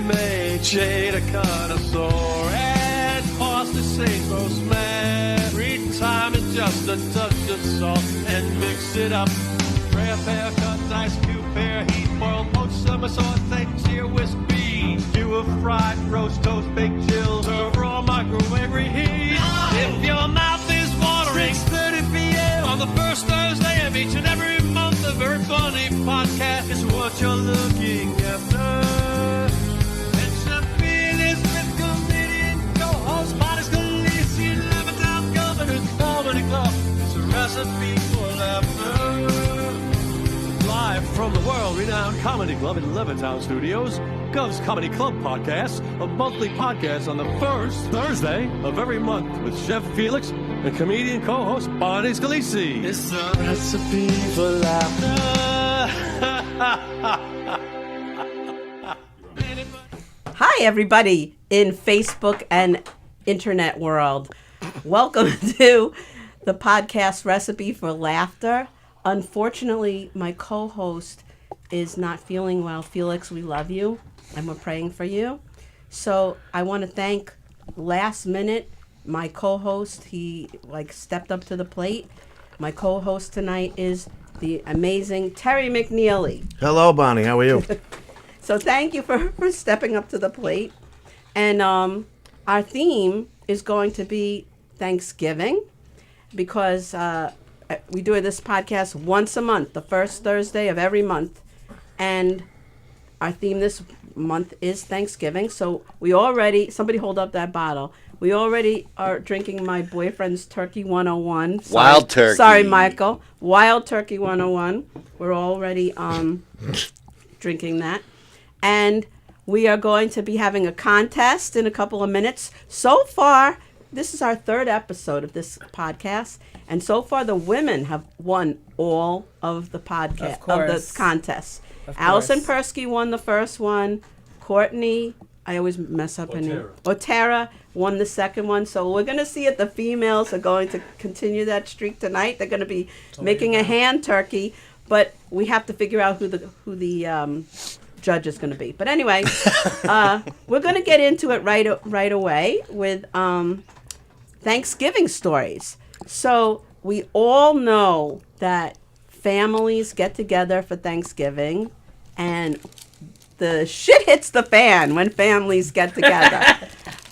freshly made shade of connoisseur. And pause to say most man. Reading time is just a touch of salt. And mix it up. Rare pear cut, ice cube, pear heat, boiled poached summer salt, things here with beans. You a fried roast toast, baked chills, or raw microwave reheat. If your mouth is watering, 6:30 p.m. on the first Thursday of each and every month, the Very Funny Podcast is what you're looking after. And Chef Felix with comedian co-host Bonnie Scalisi, Levittown Governor's Comedy Club. It's a recipe for laughter. Live from the world-renowned Comedy Club in Levittown Studios, Gov's Comedy Club Podcast, a monthly podcast on the first Thursday of every month with Chef Felix and comedian co-host Bonnie Scalisi. It's a recipe for laughter. Hi, everybody in Facebook and internet world. Welcome to the podcast Recipe for Laughter. Unfortunately, my co-host is not feeling well. Felix, we love you, and we're praying for you. So I want to thank last minute my co-host. He stepped up to the plate. My co-host tonight is the amazing Terry Mcneely. Hello, Bonnie. How are you? So thank you for stepping up to the plate. And our theme is going to be Thanksgiving because we do this podcast once a month, the first Thursday of every month. And our theme this month is Thanksgiving. So somebody hold up that bottle. We already are drinking my boyfriend's Turkey 101. Wild turkey. Sorry, Michael. Wild Turkey 101. We're already drinking that. And we are going to be having a contest in a couple of minutes. So far, this is our third episode of this podcast. And so far, the women have won all of the podcast of the contests. Allison Persky won the first one. Courtney, I always mess up her name. Otera won the second one. So we're going to see if the females are going to continue that streak tonight. They're going to be making a hand turkey, but we have to figure out who the judge is going to be. But anyway, we're going to get into it right away with Thanksgiving stories. So we all know that families get together for Thanksgiving, and the shit hits the fan when families get together.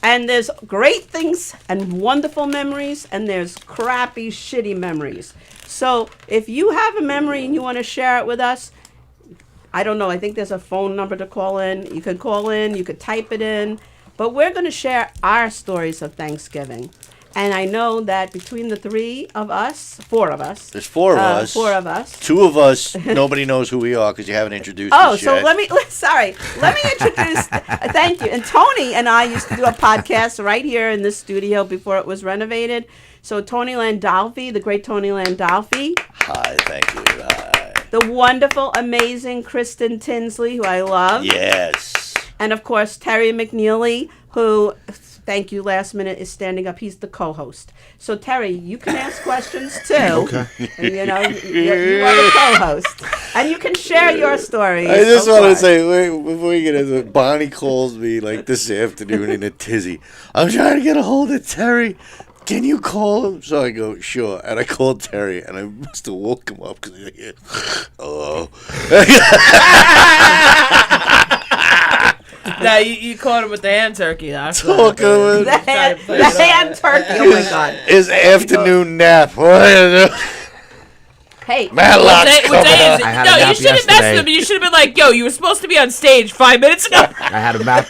And there's great things and wonderful memories, and there's crappy, shitty memories. So if you have a memory and you want to share it with us, I don't know, I think there's a phone number to call in. You can call in, you could type it in. But we're going to share our stories of Thanksgiving. And I know that between the four of us. There's four of us. Four of us. Two of us, nobody knows who we are because you haven't introduced us Oh, so yet. let me introduce, thank you. And Tony and I used to do a podcast right here in this studio before it was renovated. So Tony Landolfi, the great Tony Landolfi. Hi, thank you. Hi. The wonderful, amazing Kristin Tinsley, who I love. Yes. And of course, Terry Mcneely, who... Thank you. Last minute is standing up. He's the co-host. So Terry, you can ask questions too. Okay. And, you are the co-host, and you can share your stories. I just want to say, wait, before we get into it, Bonnie calls me this afternoon in a tizzy. I'm trying to get a hold of Terry. Can you call him? So I go, sure. And I called Terry, and I must have woke him up because he's like, hello. No, you caught him with the hand turkey. The hand turkey. Oh my God. His afternoon nap. Hey, Matlock's coming up. No, you shouldn't mess with him. You should have been like, yo, you were supposed to be on stage 5 minutes ago. I had a nap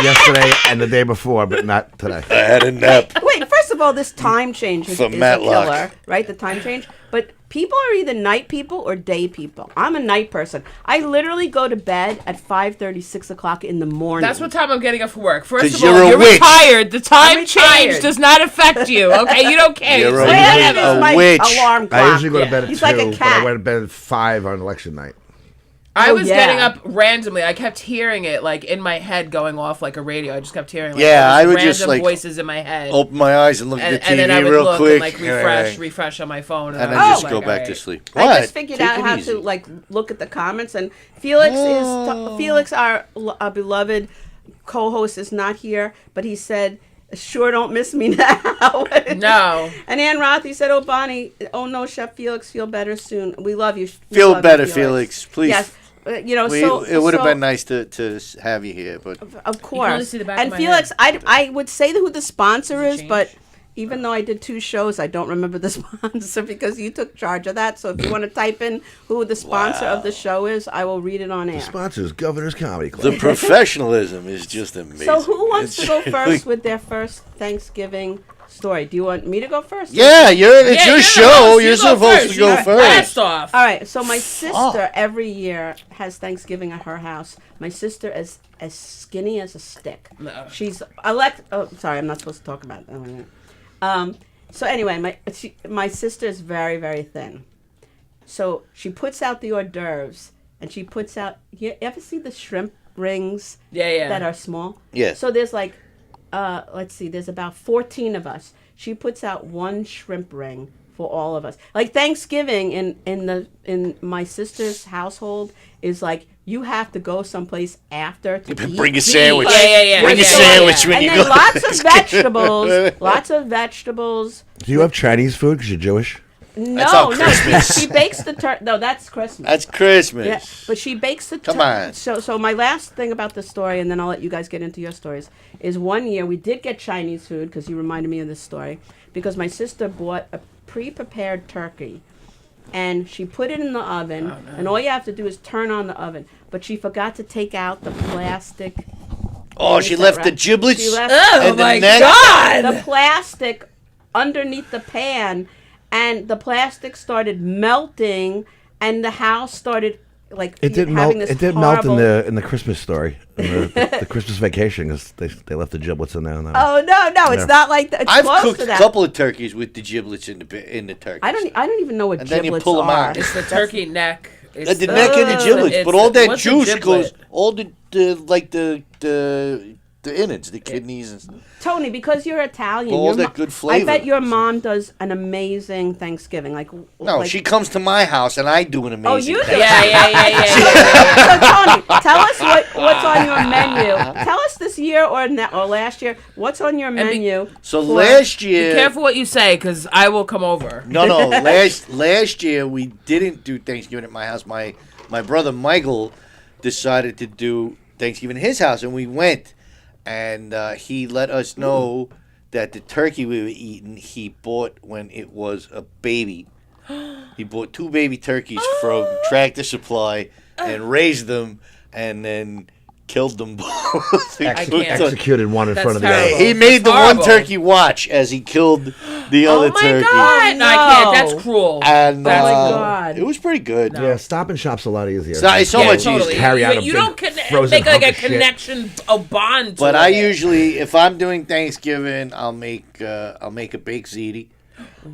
yesterday and the day before, but not today. I had a nap. Wait, first of all, this time change is a killer, right? The time change. But people are either night people or day people. I'm a night person. I literally go to bed at 5:30, 6 o'clock in the morning. That's what time I'm getting up for work. First of you're all, a you're witch. retired. The time retired. change does not affect you, okay? You don't care. You're It's a like, witch. My witch. alarm clock. I usually go to bed at He's 2, like a but I cat. went to bed at 5 on election night. I Oh, was yeah. getting up randomly. I kept hearing it like in my head going off like a radio. I just kept hearing like, Yeah, all I these would random just, like, voices in my head. Open my eyes and look at the TV and then I would real look quick. and like refresh on my phone, And then I was just like, go all back to right. sleep. I What? just figured Take out it how easy. to like look at the comments, and Felix Felix, our beloved co-host, is not here, but he said, "Sure, don't miss me now." No. And Ann Rothy said, "Oh, Bonnie, oh no, Chef Felix, feel better soon. We love you. We Feel love you, better, Felix. Please. Yes, you know, It would have been nice to have you here, but Of course. only see the back And of my Felix, head. I would say who the sponsor is, change? but even though I did 2 shows, I don't remember the sponsor because you took charge of that. So if you want to type in who the sponsor of the show is, I will read it on air. Sponsors, Governor's Comedy Club. the professionalism is just amazing. So who wants to go It's first really- with their first Thanksgiving story? Do you want me to go first? Yeah, it's Yeah, your you're the show. host. You're You go supposed first. to go You first. Blast off. All right. So my sister every year has Thanksgiving at her house. My sister is as skinny as a stick. No. She's Oh, sorry, I'm not supposed to talk about that. So anyway, my sister is very, very thin. So she puts out the hors d'oeuvres, and she puts out. You ever see the shrimp rings? Yeah. That are small. Yeah. So there's like, let's see, there's about 14 of us. She puts out 1 shrimp ring for all of us. Like Thanksgiving in my sister's household is like you have to go someplace after to eat. Bring a sandwich. Yeah. Bring a Yeah. sandwich when And you then go. lots of vegetables. Do you have Chinese food because you're Jewish? No, on no, Christmas. she bakes the turkey. No, that's Christmas. That's Christmas. Yeah, but she bakes the. Come on. So my last thing about the story, and then I'll let you guys get into your stories, is one year we did get Chinese food because you reminded me of this story because my sister bought a pre-prepared turkey, and she put it in the oven, and all you have to do is turn on the oven. But she forgot to take out the plastic. Oh, she left the giblets. She left Oh And the my neck? God. the plastic underneath the pan, and the plastic started melting, and the house started like It didn't melt. having this It did melt in horrible- the Christmas story, in the Christmas vacation, because they left the giblets in there. And Oh no, it's Yeah. not like that. It's I've close cooked to a that. couple of turkeys with the giblets in the turkey. I don't even know what And then you giblets pull 'em are. out. It's the turkey neck. It's The neck and the giblets, it's but all the- that what's a juice giblet? goes, all the innards, the kidneys and stuff. Tony, because you're Italian, All your that good I flavor. bet your mom does an amazing Thanksgiving. No, she comes to my house and I do an amazing Oh, you do? thing. Yeah. So Tony, tell us what's on your menu. Tell us this year or last year. What's on your menu? So for- last Be year, careful what you say, because I will come over. no, last year we didn't do Thanksgiving at my house. My brother Michael decided to do Thanksgiving at his house, and we went, and he let us know that the turkey we were eating he bought when it was a baby. He bought 2 baby turkeys from Tractor Supply and raised them, and then killed them both. I can't. executed one in That's front of the terrible. other. He made the Horrible. one turkey watch as he killed the Oh other my turkey. God! No, I can't. That's cruel. And Oh my God. it was pretty good. Yeah, Stop and Shop's a lot easier. It's so much totally. easier. Carry out a You big don't frozen make like hunk a of shit. connection, a bond. To But it. I usually, if I'm doing Thanksgiving, I'll make a baked ziti.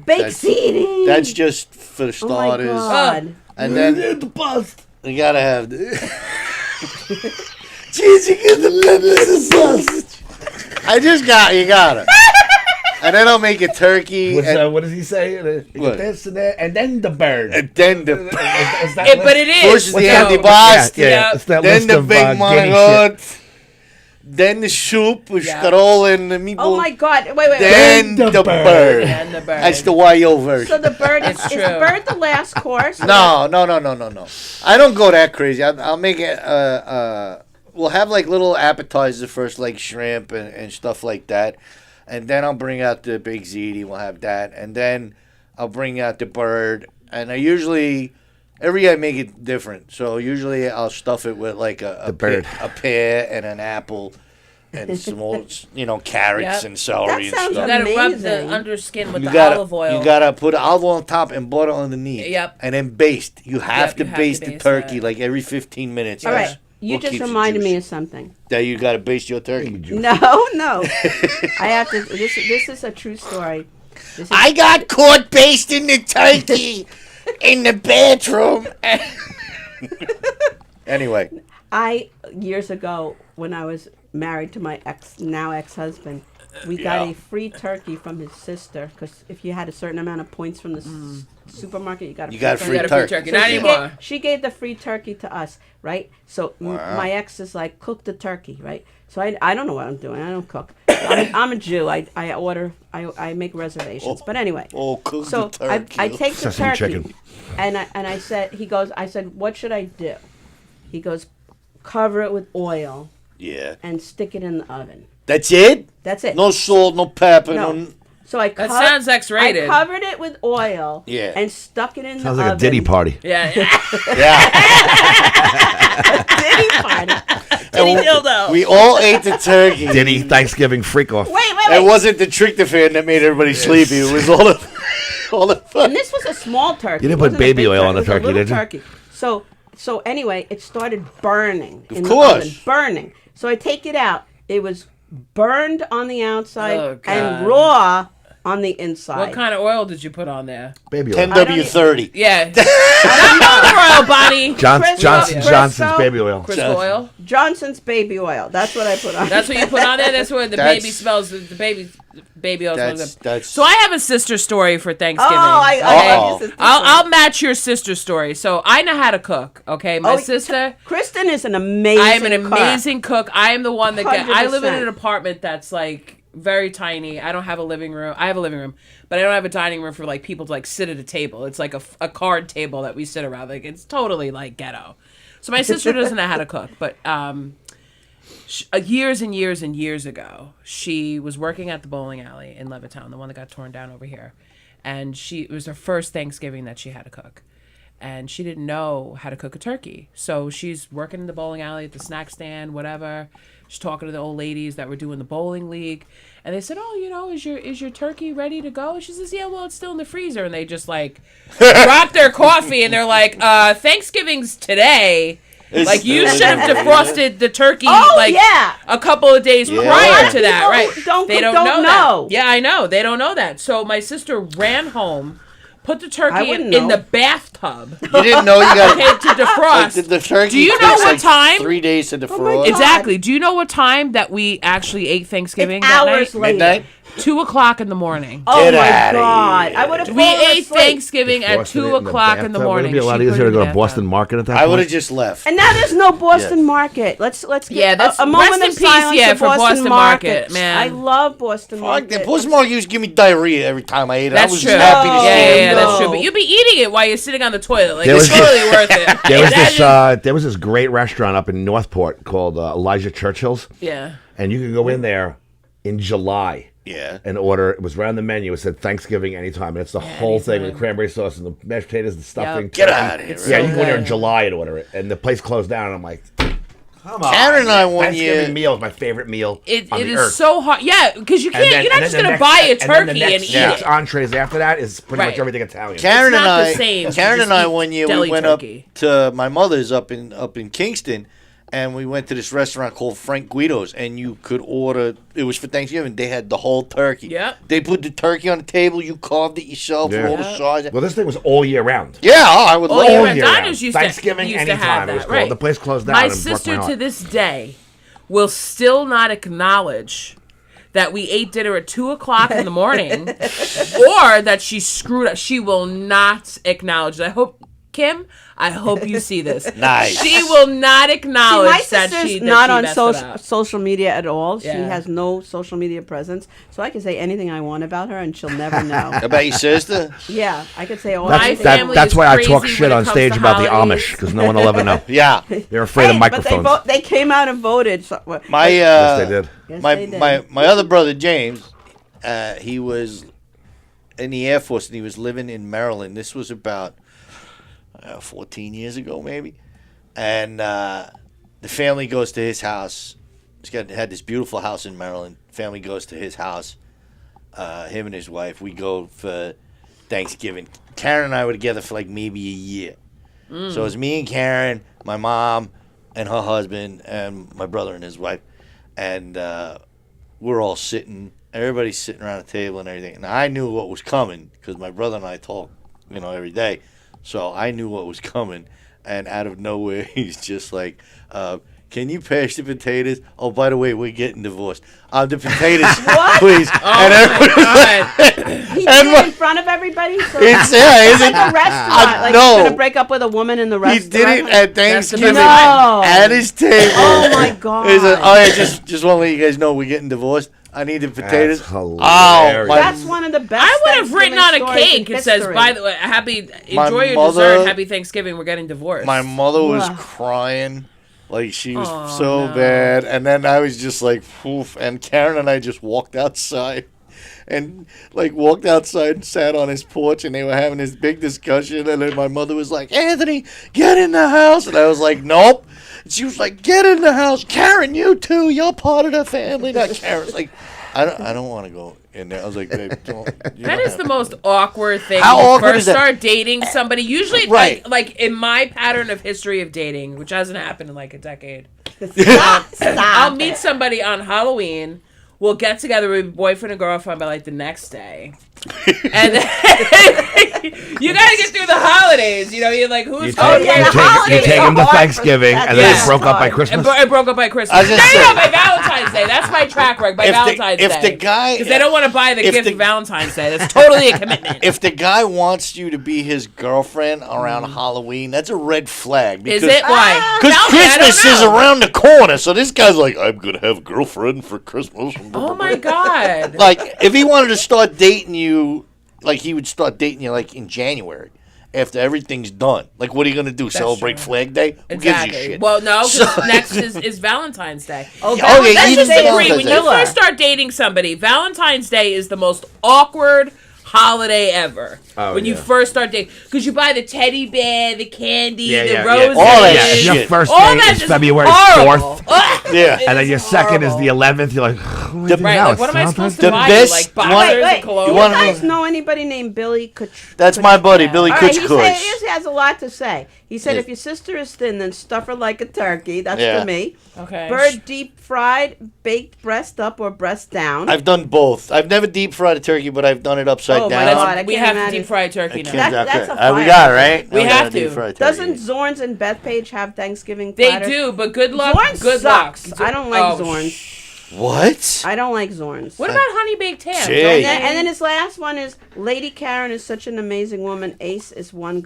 Baked ziti. That's just for the Oh my starters. God. And then the bust. you gotta have the cheese. You get the peppers and sausage. You gotta. And then I'll make a turkey. What does he say? What? This and that, and then the bird. And then the Is that But it is. First is the What's that? antipasti. Yeah. It's that Then list the of big guinea shit. mangot. Then the soup with Yeah. scroll and the meatball. Oh my God! Wait. Then the the bird. bird. And the bird. That's the YO version. So the bird It's is true. the bird the last course? No. I don't go that crazy. I'll make it. We'll have like little appetizers first, like shrimp and stuff like that, and then I'll bring out the big ziti. We'll have that, and then I'll bring out the bird. And I usually every year I make it different. So usually I'll stuff it with like a bird. a pear and an apple. And some old, carrots Yep. and celery That and sounds You stuff. gotta rub the Amazing. underskin with You the gotta, olive oil. You gotta put olive oil on top and butter underneath. Yep. And then baste. You have Yep, to you have to baste the baste turkey that. like every 15 minutes. All That's right. You what just keeps the reminded me juice. of something. That you gotta baste your turkey. No. I have to. This is a true story. This is, I got caught basting the turkey in the bathroom. Anyway, Years ago, when I was married to my now ex-husband, we got a free turkey from his sister, because if you had a certain amount of points from the supermarket, you got a free turkey. Not anymore. She gave the free turkey to us, right? So my ex is like, cook the turkey, right? So I don't know what I'm doing. I don't cook. I'm a Jew. I order. I make reservations. But anyway. Cook so the turkey. I take the Sesame turkey, chicken. and I said, I said, what should I do? He goes, cover it with oil. Yeah. And stick it in the oven. That's it? That's it. No salt, no pepper, No. So I That sounds X-rated. I covered it with oil. Yeah. And stuck it in Sounds the like oven. a Diddy party. Yeah. Yeah. Diddy party. Diddy dildo. We all ate the turkey. Diddy Thanksgiving freak off. Wait. It wasn't the tryptophan that made everybody sleepy. It was all the fun. And this was a small turkey. You didn't It put wasn't a baby big oil on the It was a turkey, little did you? turkey. So anyway, it started burning in course. the oven. Burning. So I take it out. It was burned on the outside Oh, God. and raw on the inside. What kind of oil did you put on there? Baby oil. 10W30. Yeah. Not motor oil, Bonnie. Johnson's baby oil. Crystal oil. Johnson's baby oil. That's what I put on. That's what you put on there. That's where the That's- baby smells. The baby oil smells good. That's So I have a sister story for Thanksgiving. I love your sister. I'll match your sister story. So I know how to cook. Okay, my sister. Kristen is an amazing. I am an cook. amazing cook. I am the one that I live in 100%. an apartment that's like very tiny. I don't have a living room. I have a living room, but I don't have a dining room for like people to like sit at a table. It's like a card table that we sit around. Like it's totally like ghetto. So my sister doesn't know how to cook, but years and years and years ago, she was working at the bowling alley in Levittown, the one that got torn down over here, and it was her first Thanksgiving that she had to cook. And she didn't know how to cook a turkey. So she's working in the bowling alley at the snack stand, whatever. She's talking to the old ladies that were doing the bowling league. And they said, is your turkey ready to go? She says, yeah, well, it's still in the freezer. And they just like drop their coffee and they're like, Thanksgiving's today. Like you should have defrosted the turkey a couple of days prior to that, right? They don't know that. Yeah, I know. They don't know that. So my sister ran home, put the turkey in the bathtub. You didn't know you got to defrost. the turkey. Do you know takes, what time? 3 days to defrost. Exactly. Do you know what time that we actually ate Thanksgiving that hours night? later. Midnight. 2:00 in the morning. Oh Get my outta God! here. I would have. We ate Thanksgiving at Defrosted it 2:00 in the morning. Would it be a lot She put easier it to go in to the Boston bathtub. Market at that I point? would have just left. And now there's no Boston Market. Let's get that's a moment rest in of peace, silence for Boston Market, man. I love Boston Fuck, Market. the Boston Market used to give me diarrhea every time I ate it. That's I was true. happy to see Yeah, it. that's true. But you'd be eating it while you're sitting on the toilet. Like There it's was totally worth it. There was this great restaurant up in Northport called Elijah Churchill's, Yeah. and you could go in there in July. Yeah. And order. It was right on the menu. It said Thanksgiving anytime. And it's the whole thing with the cranberry sauce and the mashed potatoes, the stuffing. Get turkey. out of here. It's Yeah, so you can go in there in good. July and order it. And the place closed down. And I'm like, come on. Karen and I one Thanksgiving year. meal is my favorite meal It on the is earth. so hard. Yeah, because you can't. You're not just gonna buy a turkey and eat Six it. entrees after that is pretty much Right. everything Italian. Karen It's and not I, the same to Karen just and I eat one year we deli went turkey. up to my mother's up in Kingston, and we went to this restaurant called Frank Guido's, and you could order. It was for Thanksgiving. They had the whole turkey. Yep. They put the turkey on the table. You carved it yourself with all the Yeah. sauce. Well, this thing was all year round. Yeah, I would Oh, love yeah, All it. year Diners round. used Thanksgiving to anytime have it was that, called. right. The place closed down. My and broke sister heart. to this day will still not acknowledge that we ate dinner at 2:00 in the morning, or that she screwed up. She will not acknowledge. I hope. Kim, I hope you see this. Nice. She will not acknowledge My that sister's she not on messed it up. social media at all. She Yeah. has no social media presence, so I can say anything I want about her, and she'll never know. About your sister? Yeah, I could say all My anything. family That's is why I crazy talk when shit it on comes stage to about the holidays. Amish because no one will ever know. Yeah. They're afraid of Hey, microphones. But they came out and voted. So, My Yes, they did. Yes, my they did. my other brother James, he was in the Air Force and he was living in Maryland. This was about 14 years ago, maybe. And the family goes to his house. Had this beautiful house in Maryland. Family goes to his house. Him and his wife. We go for Thanksgiving. Karen and I were together for like maybe a year. So it was me and Karen, my mom, and her husband, and my brother and his wife. And we're all sitting. Everybody's sitting around the table and everything. And I knew what was coming because my brother and I talk, every day. So I knew what was coming. and out of nowhere, he's just like, can you pass the potatoes? Oh, by the way, we're getting divorced. The potatoes, please. Oh and my God. He did it in front of everybody. So It's like a restaurant. Like no. he's gonna break up with a woman in the he restaurant. did it at Thanksgiving No. at his table. Oh my God. He said, oh, yeah, just want to let you guys know we're getting divorced. I need the potatoes. That's hilarious. That's one of the best. I would have written on a Thanksgiving cake. stories It says, in "By history. the way, My enjoy your mother- dessert. Happy Thanksgiving. We're getting divorced." My mother was Wow. crying. Like, she was Oh, so no. bad. And then I was just like, poof. And Karen and I just walked outside. And, like, walked outside and sat on his porch. And they were having this big discussion. And then my mother was like, Anthony, get in the house. And I was like, nope. And she was like, get in the house. Karen, you too. You're part of the family. Not Karen's like, I don't want to go in there. I was like, babe, don't. That is the most awkward thing. How when you awkward first is that? start dating somebody. Usually, Right. like in my pattern of history of dating, which hasn't happened in like a decade. Stop I'll meet it. somebody on Halloween. We'll get together with boyfriend and girlfriend by like the next day. And then you gotta get through the holidays. You know, you're like, who's You going take, yeah, you the take, you holidays take are him to hard for- Thanksgiving, and then Yeah. they broke up by And Christmas. It broke up by Christmas. I was No, just no, saying. by Valentine's Day. That's my track record. By Valentine's Day. if the guy, Because they don't want to buy the if gift the- for Valentine's Day. That's totally a commitment. if the guy wants you to be his girlfriend around Halloween, that's a red flag. Is Because it? Why? Because Tell me, I don't Christmas is know. around the corner, so this guy's like, I'm gonna have a girlfriend for Christmas. Oh my God. Like, if he wanted to start dating you, like he would start dating you like in January, after everything's done. Like, what are you gonna do? Celebrate true. Flag Day? Who gives Exactly. you shit? Well, no, 'cause So- next is Valentine's Day. Oh, Okay, Let's you just didn't agree. Valentine's When Day. you first start dating somebody, Valentine's Day is the most awkward holiday ever. Oh, when you yeah. first start dating, because you buy the teddy bear, the candy, Yeah, the yeah, yeah. roses, All that Yeah, shit. your first all date that is is February horrible. 4th, Ugh. Yeah. and then your second is horrible. the 11th. You're like, what am I doing Right, now? like what am I It's supposed to The buy? best Like one- boxers Wait, and cologne? you wanna guys know- know anybody named Billy That's my buddy, Billy All right, Kutch he Kutch. said he has a lot to say. He said, Yeah. if your sister is thin, then stuff her like a turkey. That's Yeah. for me. Okay. Bird deep fried, baked breast up or breast down. I've done both. I've never deep fried a turkey, but I've done it upside Oh, my down. God, I we can't have to imagine. deep fry turkey now. That- that's a We fire. got it, right? We Now have gotta deep to. fry turkey. Doesn't Zorn's and Bethpage have Thanksgiving They platters? do, but good luck. Zorn's Good luck. sucks. I don't like Oh, Zorn's. What? I don't like Zorn's. What about honey baked ham? Gee. Don't And they- then his last one is Lady Karen is such an amazing woman. Ace is one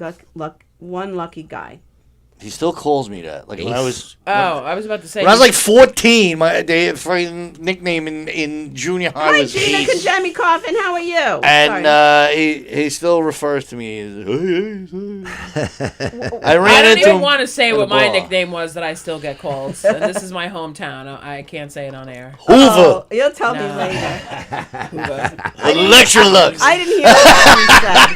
lucky guy. He still calls me that. Like when I was Oh, I was about to say. when I was like 14, my freaking nickname in junior high Hi, was Gina Ace. Conjemi Coffin. How are you? And Sorry. he still refers to me as I I ran don't into even him want to say at what a my bar. nickname was that I still get called. And this is my hometown. I can't say it on air. Hoover. Oh, you'll tell me No. later. Electrolux. I didn't hear what Tony said.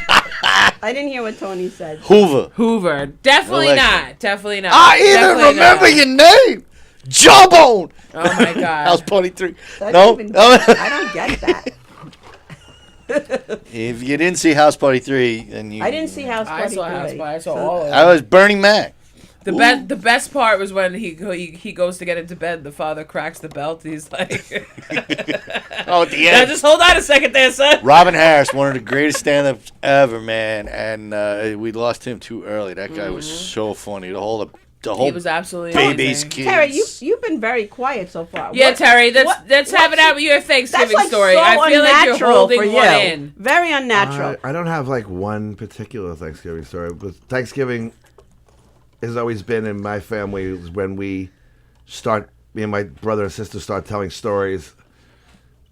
I didn't hear what Tony said. Hoover. Hoover. Definitely Election. not. Definitely not. I even Definitely remember not. your name. Jawbone. Oh my god. House Party 3. That No. even- no. I don't get that. If you didn't see House Party 3, then you. I didn't see House I Party saw House 3. Party. I saw all of it. I was Bernie Mac. The best part was when he goes to get into bed. The father cracks the belt. He's like, Oh, at the now end. just hold on a second there, son. Robin Harris, one of the greatest stand-ups ever, man, and we lost him too early. That guy was so funny. The whole He was absolutely baby's amazing. kids. Terry, you've been very quiet so far. Yeah, What- Terry, what- let's have it out with your That's Thanksgiving like story. so I feel like you're unnatural holding for you. one in. Very unnatural. I don't have like one particular Thanksgiving story, but Thanksgiving has always been in my family is when me and my brother and sister start telling stories,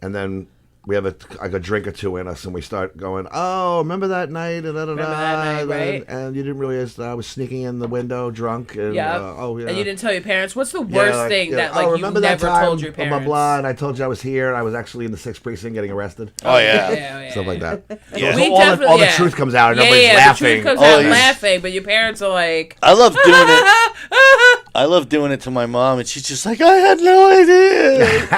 and then we have a drink or two in us, and we start going, oh, remember that night? And Remember that night, right? And you didn't realize that I was sneaking in the window drunk. And, Yeah. oh, yeah. And you didn't tell your parents. What's the Yeah, worst thing that like you remember that never time, told your blah, parents? blah, blah, and I told you I was here, and I was actually in the 6th precinct getting arrested. Oh, yeah. Yeah, Stuff like that. Yeah. So We all the yeah. truth comes out, and Yeah, everybody's yeah, laughing. the truth comes Oh, out yeah. laughing, but your parents are like, I love doing it. I love doing it to my mom, and she's just like, I had no idea.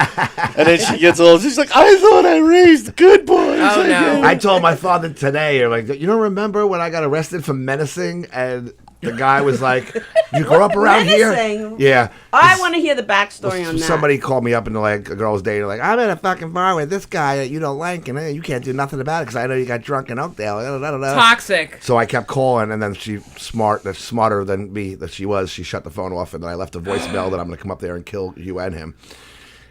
And then she gets old. She's like, I thought I raised good boys. Oh, Like, no. I told my father today, like, you don't remember when I got arrested for menacing? And The guy was like, "You grew up around here?" Menacing. Yeah. I want to hear the backstory on that. Somebody called me up and like a girl's dating, like, I'm in a fucking bar with this guy that you don't like, and you can't do nothing about it because I know you got drunk in Oakdale. Toxic. So I kept calling, and then smarter than me that she was, she shut the phone off, and then I left a voicemail that I'm going to come up there and kill you and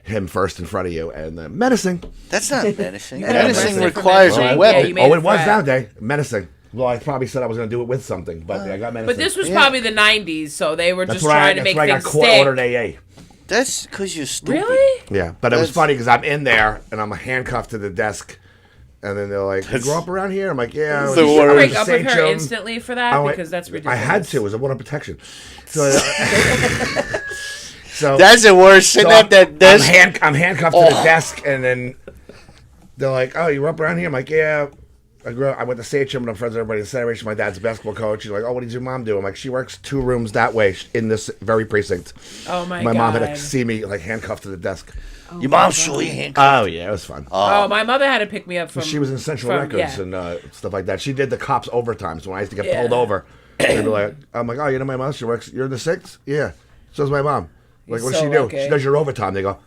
him first in front of you, and then menacing. That's not menacing. Menacing Menacing requires menacing. a Yeah, weapon. you made Oh, a it was threat. that day. Menacing. Well, I probably said I was going to do it with something, but I got menacing. But this was probably the 90s, so they were just where trying to make I got things court stick. ordered AA. That's because you're stupid. Really? Yeah, but it was That's- funny because I'm in there and I'm handcuffed to the desk, and then they're like, "You grew up around here?" I'm like, "Yeah." That's I the was- worst. I was Break in up with St. her Joan. instantly for that I went- because that's ridiculous. I had to. It was a one protection. So, so That's the worst. Sitting at that desk. I'm handcuffed to the desk, and then they're like, "Oh, you grew up around here?" I'm like, "Yeah." I went to Sachem, and I'm friends with everybody in Celebration. My dad's a basketball coach. He's like, "Oh, what does your mom do?" I'm like, "She works 2 rooms that way in this very precinct." Oh my My god. mom had to see me like handcuffed to the desk. Your mom saw you handcuffed. Oh yeah, it was fun. Oh, my mother had to pick me up from. She was in Central from- Records yeah. and stuff like that. She did the cops overtime. So when I used to get Yeah. pulled over, they'd be like, I'm like, "Oh, you know my mom? She works. You're in the 6th? Yeah. So's my mom." Like, what does so she do? lucky. She does your overtime. They go,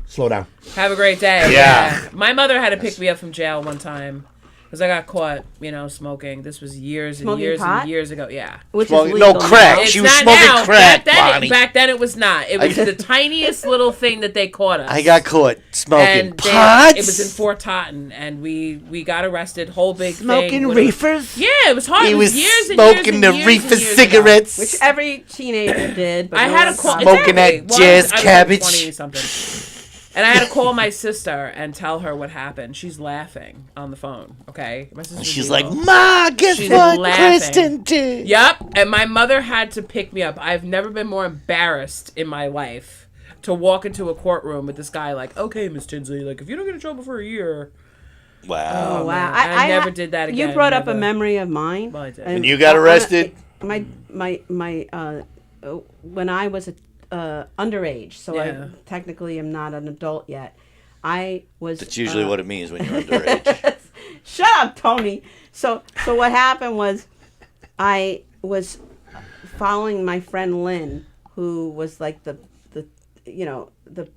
"Slow down." Have a great day. Yeah. My mother had to pick me up from jail one time because I got caught, smoking. This was years and Smoking years pot? and years ago. Yeah. Which Smoking- is no, legal crack. now. It's She was not smoking now. crack, Back Bonnie. then it was not. It was the tiniest little thing that they caught us. I got caught smoking And pots. it was in Fort Totten, and we got arrested. Whole big Smoking thing. reefers. Yeah, it was hard. He It was years and smoking years and the years reefer and years cigarettes. Which every teenager did. But I no had one to call stopped. Smoking that exactly. jazz I was cabbage. 20 something. And I had to call my sister and tell her what happened. She's laughing on the phone. Okay, my sister's She's evil. like, "Ma, guess She's what laughing. Kristin did?" Yep. And my mother had to pick me up. I've never been more embarrassed in my life to walk into a courtroom with this guy like, "Okay, Miss Tinsley, like if you don't get in trouble for a year." Wow. Oh, wow. man. I never did that again. You brought up a Never. memory of mine. Well, I did. And you got arrested? When I was underage, so Yeah. I technically am not an adult yet. I was. That's usually what it means when you're underage. Shut up, Tony. So what happened was, I was following my friend Lynn, who was like the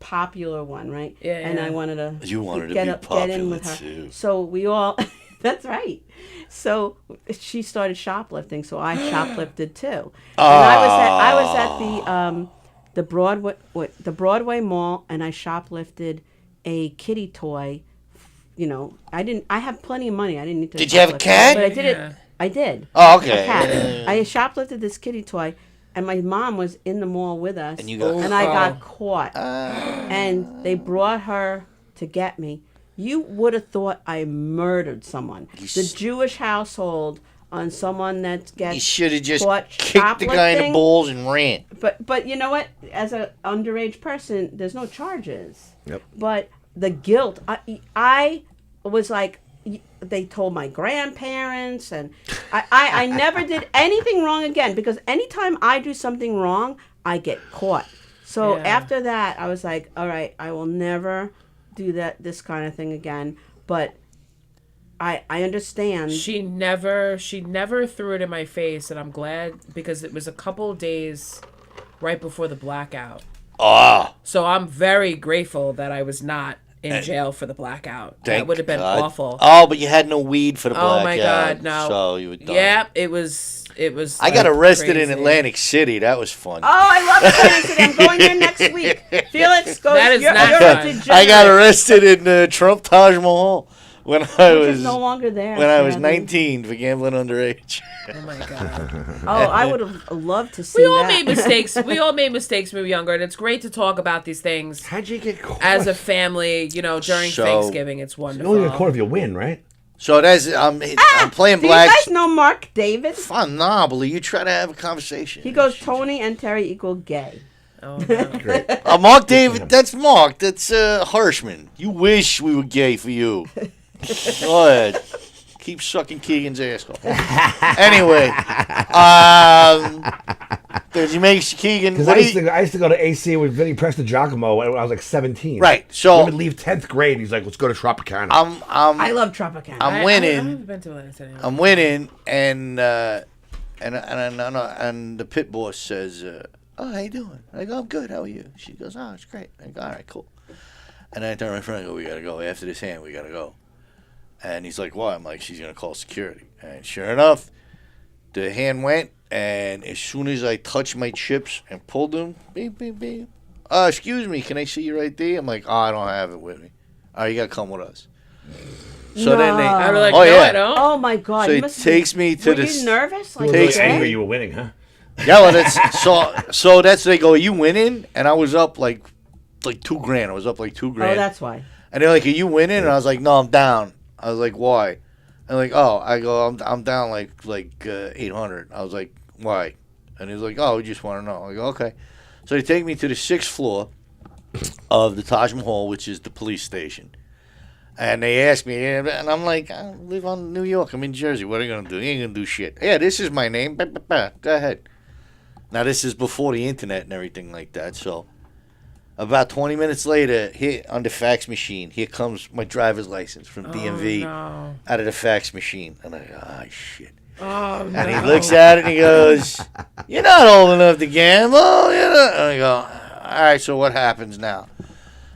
popular one, right? Yeah, And yeah. I wanted to. You wanted to get be up, popular get in with her. too. So we all. That's right. So she started shoplifting, so I shoplifted too. And I was at the Broadway Mall, and I shoplifted a kitty toy. I have plenty of money. I didn't need to. Did you have a shoplift, cat? But I did Yeah. it. I did. Oh, okay. A cat. I shoplifted this kitty toy, and my mom was in the mall with us, And you got and I got caught. And they brought her to get me. You would have thought I murdered someone. The Jewish household on someone that gets You should have just caught kicked the guy in the shoplifting. balls and ran. But you know what? As an underage person, there's no charges. Yep. But the guilt, I was like, they told my grandparents, and I never did anything wrong again, because anytime I do something wrong, I get caught. So Yeah. after that, I was like, all right, I will never do this kind of thing again. But I understand. She never threw it in my face, and I'm glad, because it was a couple of days right before the blackout. Ah, So I'm very grateful that I was not in jail for the blackout. That thank would have been God. awful. Oh, but you had no weed for the blackout. Oh my God, no. So you were done. Yeah, it was. I got arrested in crazy. Atlantic City. That was fun. Oh, I love Atlantic City. I'm going there next week. Felix goes. That is you're not a fun. degenerate. I got arrested in Trump Taj Mahal when I Which was is no longer there. when I was sadly. 19 for gambling underage. Oh my God. Oh, I would have loved to see We all that. made mistakes. We all made mistakes when we were younger, and it's great to talk about these things How'd you get caught? as a family. During So- Thanksgiving, it's You only get caught wonderful. if you win, right? So that's I'm playing Do black. you guys know Mark David? Fun, nah, but you try to have a conversation. He goes, Tony and Terry equal gay. Oh, no. Great. Mark David. That's Mark. That's Hirschman. You wish we were gay for you. Go ahead. Keep sucking Keegan's asshole. Anyway, did you make Keegan? Because What I used to go to AC with Vinny Prestigiacomo when I was like 17. Right. We So would leave 10th grade. He's like, let's go to Tropicana. I love Tropicana. I'm I winning. haven't been to Atlanta anymore. I'm winning, and and the pit boss says, "Oh, how you doing?" I go, "I'm good. How are you?" She goes, "Oh, it's great." I go, "All right, cool." And then I tell my friend, I go, "We gotta go after this hand. We gotta go." And he's like, "Why?" I'm like, "She's gonna call security." And sure enough, the hand went, and as soon as I touched my chips and pulled them, beep, beep, beep. Excuse me, can I see your ID? I'm like, "Oh, I don't have it with me." "Oh, you gotta come with us." So then they, I was like, oh no, yeah, I don't. Oh my God! so you he must takes me to were the. you nervous? Like, Takes okay? Angry you were winning, huh? Yeah, well, that's so that's they go, "Are you winning?" And I was up like $2,000. I was up like $2,000. Oh, that's why. And they're like, "Are you winning?" And I was like, "No, I'm down." I was like, "Why?" And like, "Oh," I go, I'm down like 800. I was like, "Why?" And he's like, "Oh, we just want to know." I go, "Okay." So they take me to the 6th floor of the Taj Mahal, which is the police station. And they ask me, and I'm like, "I live on New York. I'm in Jersey. What are you going to do? You ain't going to do shit." "Yeah, this is my name. Bah, bah, bah. Go ahead." Now, this is before the internet and everything like that. So about 20 minutes later, here on the fax machine, here comes my driver's license from DMV No. out of the fax machine. And I go, "Oh, shit." Oh, no. And he looks at it and he goes, "You're not old enough to gamble." You know? And I go, "All right, so what happens now?"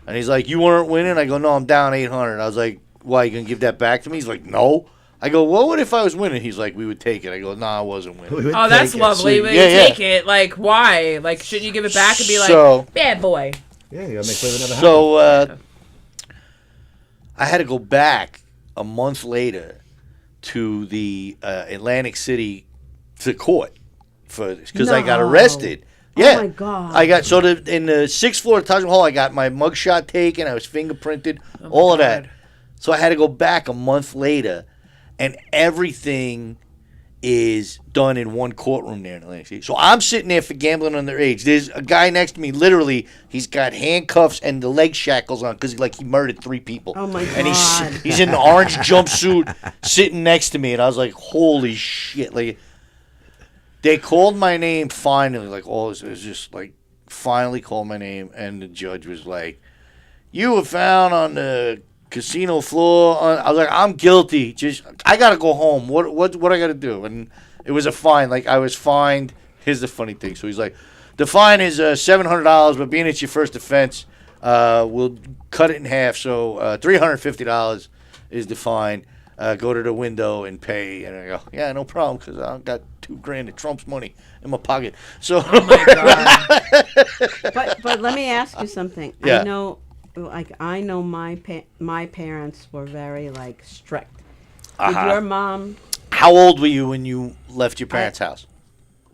And he's like, "You weren't winning?" I go, "No, I'm down 800. I was like, "Why, you going to give that back to me?" He's like, "No." I go, "What if I was winning?" He's like, "We would take it." I go, "No, I wasn't winning." Oh, that's lovely. So, When yeah, you yeah. take it, like, why? Like, shouldn't you give it back and be like, So- bad boy? Yeah, you gotta make way another So I had to go back a month later to the Atlantic City to court for this because I got No. arrested. Oh Yeah, my God. I got in the 6th floor of Taj Mahal. I got my mugshot taken. I was fingerprinted. Oh, all of that. God. So I had to go back a month later, and everything is done in one courtroom there in Atlantic City. So I'm sitting there for gambling underage. There's a guy next to me. Literally, he's got handcuffs and the leg shackles on because he murdered 3 people. Oh my And God. he's in the orange jumpsuit sitting next to me, and I was like, "Holy shit!" Like, they called my name finally. Like, all it was just like finally called my name, and the judge was like, "You were found on the casino floor." I was like, "I'm guilty. Just I gotta go home. What I gotta do?" And it was a fine. Like, I was fined. Here's the funny thing. So he's like, "The fine is $700, but being it's your first offense, we'll cut it in half. So $350 is the fine. Go to the window and pay." And I go, "Yeah, no problem, because I got $2,000 of Trump's money in my pocket." So, Oh, my God. But let me ask you something. Yeah. I know my parents were very strict. Uh-huh. Did your mom how old were you when you left your parents' house?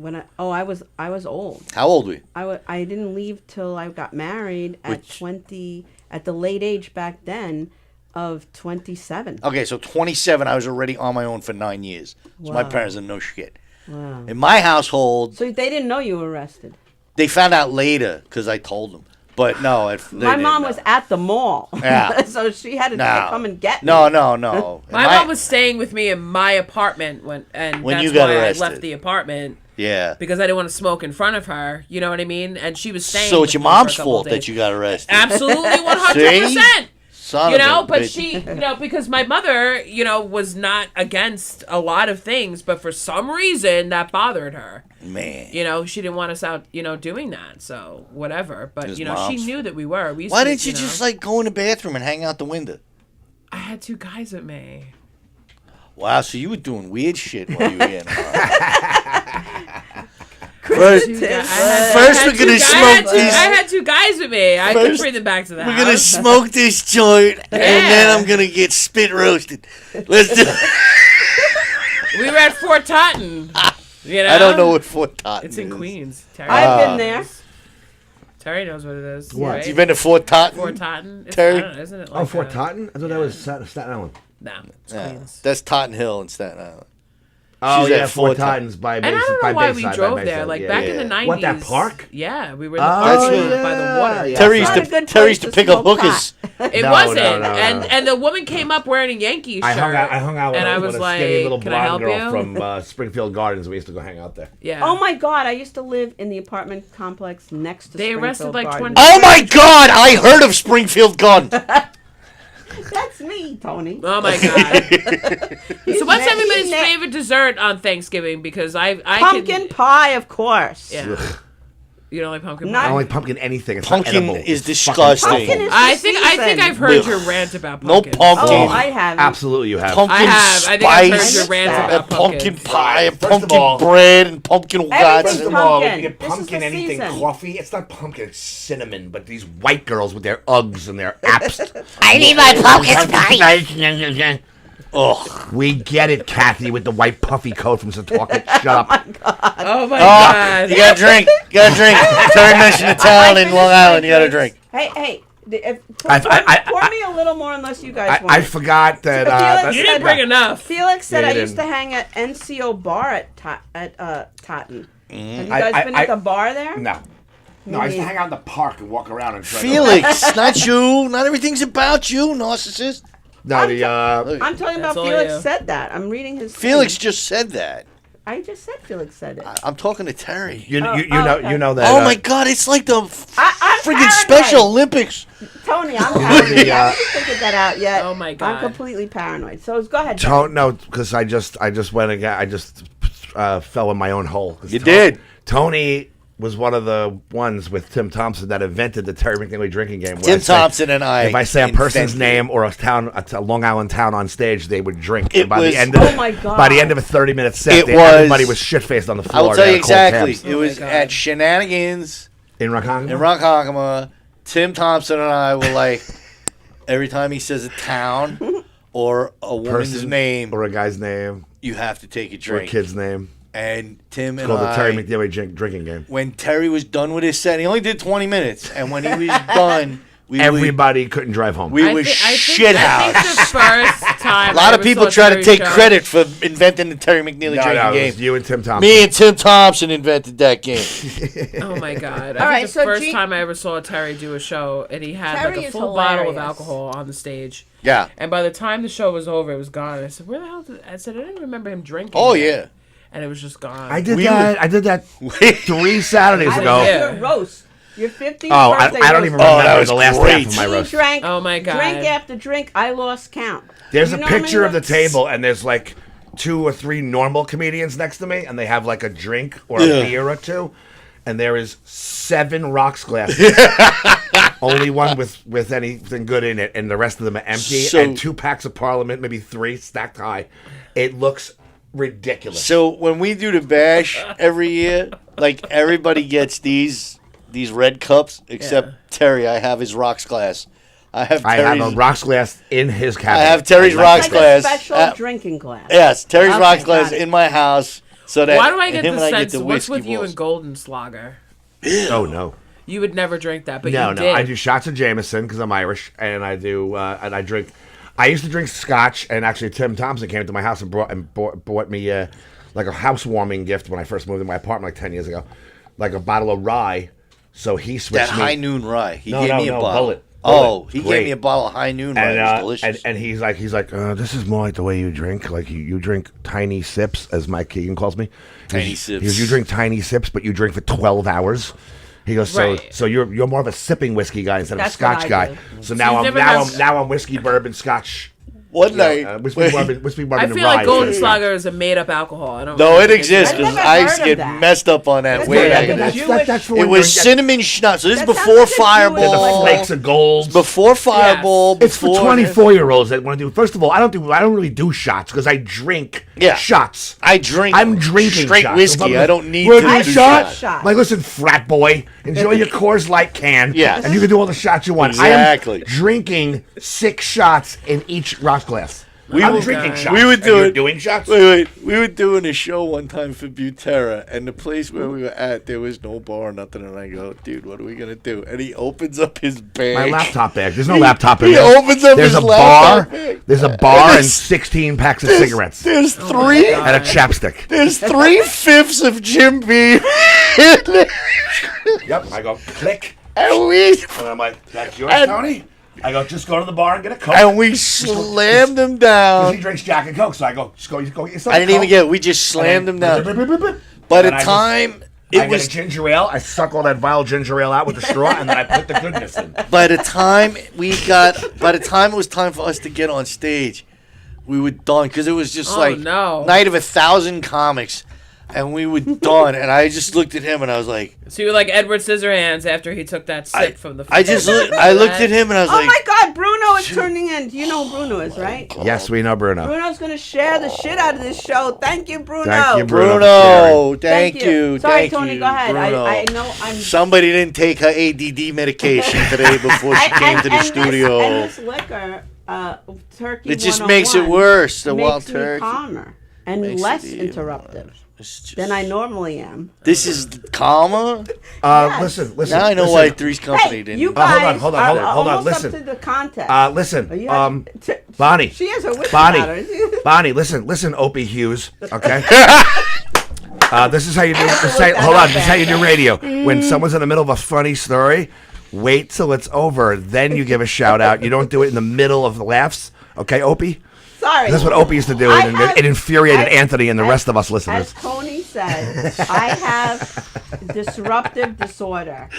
I was old. How old were you? I didn't leave till I got married at Which- 20 at the late age back then of 27. Okay, so 27, I was already on my own for 9 years. So my Wow. parents didn't know shit. Wow. In my household, So they didn't know you were arrested. they found out later because I told them. But no, My mom was at the mall. Yeah. So she had to No. come and get me. No. My mom was staying with me in my apartment when When that's you got why arrested. I left the apartment Yeah. because I didn't want to smoke in front of her. You know what I mean? And she was staying. So with it's your me for a mom's couple fault days. that you got arrested. Absolutely, 100%. Son You of a know, but bitch. she, because my mother, was not against a lot of things, but for some reason that bothered her. Man. She didn't want us out, doing that. So whatever. But His she mom's knew that we were. We used Why to, didn't you just go in the bathroom and hang out the window? I had 2 guys with me. Wow, so you were doing weird shit while you were getting high. First, First, we're gonna smoke these. I had 2 guys with me. I could First, bring them back to the We're house. gonna smoke this joint, and then I'm gonna get spit roasted. Let's do. We were at Fort Totten. I don't know what Fort Totten It's in is. Queens. Terry, I've been there. Terry knows what it is. What? Right? You been to Fort Totten? Fort Totten? It's, Terry? I don't know, isn't it? Like Fort Totten? I thought that was Staten Island. No, it's Yeah, Queens. that's Totten Hill in Staten Island. Oh, She's yeah, at Fort Fort Totten. Totten's by And I Bayside. don't by know why Bayside, we by drove Bayside, there. Like yeah, back yeah. in the 90s. What, that park? Yeah, we were in the Oh, park yeah. by the water. Yeah. Terry Not a good Terry used place to to pick up smoke hookers. It No, wasn't. no, no, and the woman came up wearing a Yankees shirt. I hung out with, and a, I was with a like, skinny little "Can I help blonde girl you?" from Springfield Gardens. We used to go hang out there. Yeah. Oh my God! I used to live in the apartment complex next to. They arrested Springfield like Gardens. 20 Oh my God! I heard of Springfield Gun. That's me, Tony. Oh my god! So what's na- everybody's he's na- favorite dessert on Thanksgiving? Because I Pumpkin pie, of course. Yeah. You don't like pumpkin Not- I pie? don't like pumpkin anything. It's not Pumpkin edible. is It's fucking disgusting. Pumpkin is I the think season. I've heard Ugh. your rant about No pumpkin. pumpkin. Oh, I haven't. Absolutely, you have. Pumpkin I have. I think I've heard spice, your rant that. about pumpkin pumpkins. pie, and First of pumpkin all- bread, and pumpkin Everything's guts. First of all, pumpkin. you get This is pumpkin the anything season. coffee. It's not pumpkin, it's cinnamon. But these white girls with their Uggs and their apps. I need my pumpkin spice. Ugh. We get it, Kathy, with the white puffy coat from Setauket. Shut up. Oh my Oh, god! you gotta drink. You gotta drink. Terry mentioned a town in Long Island. You gotta drink. Hey. Pour I- me a little more unless you guys want. I forgot that. Felix You said- didn't bring enough. Felix said Yeah, I you used to didn't. hang at NCO bar at Totten. Have you I- guys I- been I- at the bar there? No. No, I used to hang out in the park and walk around and try Felix, not you. Not everything's about you, narcissist. No, the I'm talking That's about all Felix you. said that. I'm reading his. Felix thing. just said that. I just said Felix said it. I'm talking to Terry. you know okay. you know that. Oh my God! It's like the I'm freaking paranoid. Special Olympics. Tony, I'm paranoid. I haven't figured that out yet. Oh my God. I'm completely paranoid. So go ahead. Don't know because I just went and I just fell in my own hole. 'Cause You did. Tony was one of the ones with Tim Thompson that invented the Terry McNeely drinking game. where Tim I say- Thompson and I. If I say a person's invented name or a Long Island town on stage, they would drink. It And by was- the end of Oh my God. by the end of a 30-minute set, It was- everybody was shit faced on the I floor. will tell They you had cold exactly. cabs. It was God. at Shenanigans In Ronkonkoma? in Ronkonkoma. Tim Thompson and I were like, every time he says a town or a woman's Person name, or a guy's name you have to take a or a drink. kid's name. And Tim It's and called the Terry I, McNeely drinking game. when Terry was done with his set, he only did 20 minutes. And when he was done, Everybody couldn't drive home. we was shit I think house. the first time A lot I of ever people saw try to Terry take show- credit for inventing the Terry McNeely drinking it game. was you and Tim Thompson. Me and Tim Thompson invented that game. Oh my god! All I right, think the so first Gene- time I ever saw Terry do a show, and he had Terry like a is full bottle of hilarious. alcohol on the stage. Yeah. And by the time the show was over, it was gone. I said, "Where the hell?" I said, "I didn't remember him drinking." Oh, that." yeah. And it was just gone. I did We that. I did that 3 Saturdays I ago. was Yeah. your roast. Your 50th Oh, I birthday don't roast. even Oh, that remember was the last great. half of my He roast. drank. Oh, my God. Drink after drink. I lost count. There's You a know how many picture of the roasts? table, and there's like 2 or 3 normal comedians next to me, and they have like a drink or a Yeah. beer or 2, and there is 7 rocks glasses. Only one with anything good in it, and the rest of them are empty. So- and 2 packs of Parliament, maybe 3 stacked high. It looks ridiculous. So when we do the bash every year, like everybody gets these red cups except Yeah. Terry. I have his rocks glass. I have I Terry's. have a rocks glass in his I cabinet. have Terry's Like rocks Like glass. a special drinking glass. Yes, Terry's Okay, rocks got glass it. in my house. So that Why do I get him the and I sense? get the What's whiskey with you balls. and Goldenslager? Oh no. You would never drink that, but No, you no. did. I do shots of Jameson because I'm Irish, and I do, and I drink. I used to drink Scotch, and actually Tim Thompson came to my house and bought me like a housewarming gift when I first moved in my apartment like 10 years ago, like a bottle of rye. So he switched That me. High Noon rye. He No, gave no, me a no, bottle. Bullet. Oh, Bullet. he Great. gave me a bottle of High Noon rye. And, It was delicious. and he's like, this is more like the way you drink. Like you drink tiny sips, as Mike Keegan calls me. Tiny He goes, sips. you drink tiny sips, but you drink for 12 hours. He goes, Right. so you're more of a sipping whiskey guy instead of a That's what Scotch I guy. do. So now you've I'm never now had- I'm whiskey, bourbon, Scotch. One night. Whiskey, bourbon, I and feel rye. like Goldenslager is a made up alcohol. I don't. No, really it think exists I've because never I heard used to of get that. messed up on that That's way like back a in the Jewish- That's for It when was you're- cinnamon schnapps. So this is That sounds before like a Jewish Fireball. flakes of gold. Before Fireball. It's for before 24-year-olds that want to do. First of all, I don't really do shots because I drink Yeah. shots. I drink. I'm drinking straight shots. whiskey. If I'm I don't need we're to doing do shot? shots. Like, listen, frat boy, enjoy your Coors Light can. Yes. And you can do all the shots you want. Exactly. I am drinking 6 shots in each rocks glass. I'm drinking God. shots. We would And do you're it. doing shots? Wait. We were doing a show one time for Butera, and the place where we were at, there was no bar or nothing. And I go, dude, what are we gonna do? And he opens up his bag. My laptop bag. There's no laptop in He there. opens up There's his a laptop bar. bag. There's a bar and there's- 16 packs of cigarettes. There's three. And a chapstick. There's 3/5 of Jim Beam. Yep. I go, click. and we And I'm like, that's yours, And- Tony? I go, just go to the bar and get a Coke. and we slammed him He down. drinks Jack and Coke, so I go, just go get yourself I a didn't even Coke. get it. We just slammed him down. By the And I just- time I get a ginger ale. I suck all that vile ginger ale out with the straw, and then I put the goodness in. By the time it was time for us to get on stage, we were done because it was just night of 1,000 comics. And we were done, and I just looked at him, and I was like... So you were like Edward Scissorhands after he took that sip from the... I looked at him, and I was like... Oh, my God, Bruno is turning in. You know who Bruno is, right? Yes, we know Bruno. Bruno's going to share the shit out of this show. Thank you, Bruno. Thank you, Bruno. Thank you. Sorry, Thank Tony, you, go ahead. Bruno. I know I'm... Somebody didn't take her ADD medication today before she came to the studio. And this liquor, turkey It just makes it worse, the wild makes me turkey. calmer and less interruptive than I normally am. This is calmer? Listen. Now I know why Three's Company didn't. You guys hold are on. almost Listen. up to the contest. Listen. Bonnie. She has her whisper about her. Bonnie, listen, Opie Hughes, okay? This is how you do. This is how you do radio. When someone's in the middle of a funny story, wait till it's over, then you give a shout out. You don't do it in the middle of the laughs, okay, Opie? Sorry. That's what Opie used to do, and it infuriated Anthony and the rest of us listeners. As Tony said, I have disruptive disorder.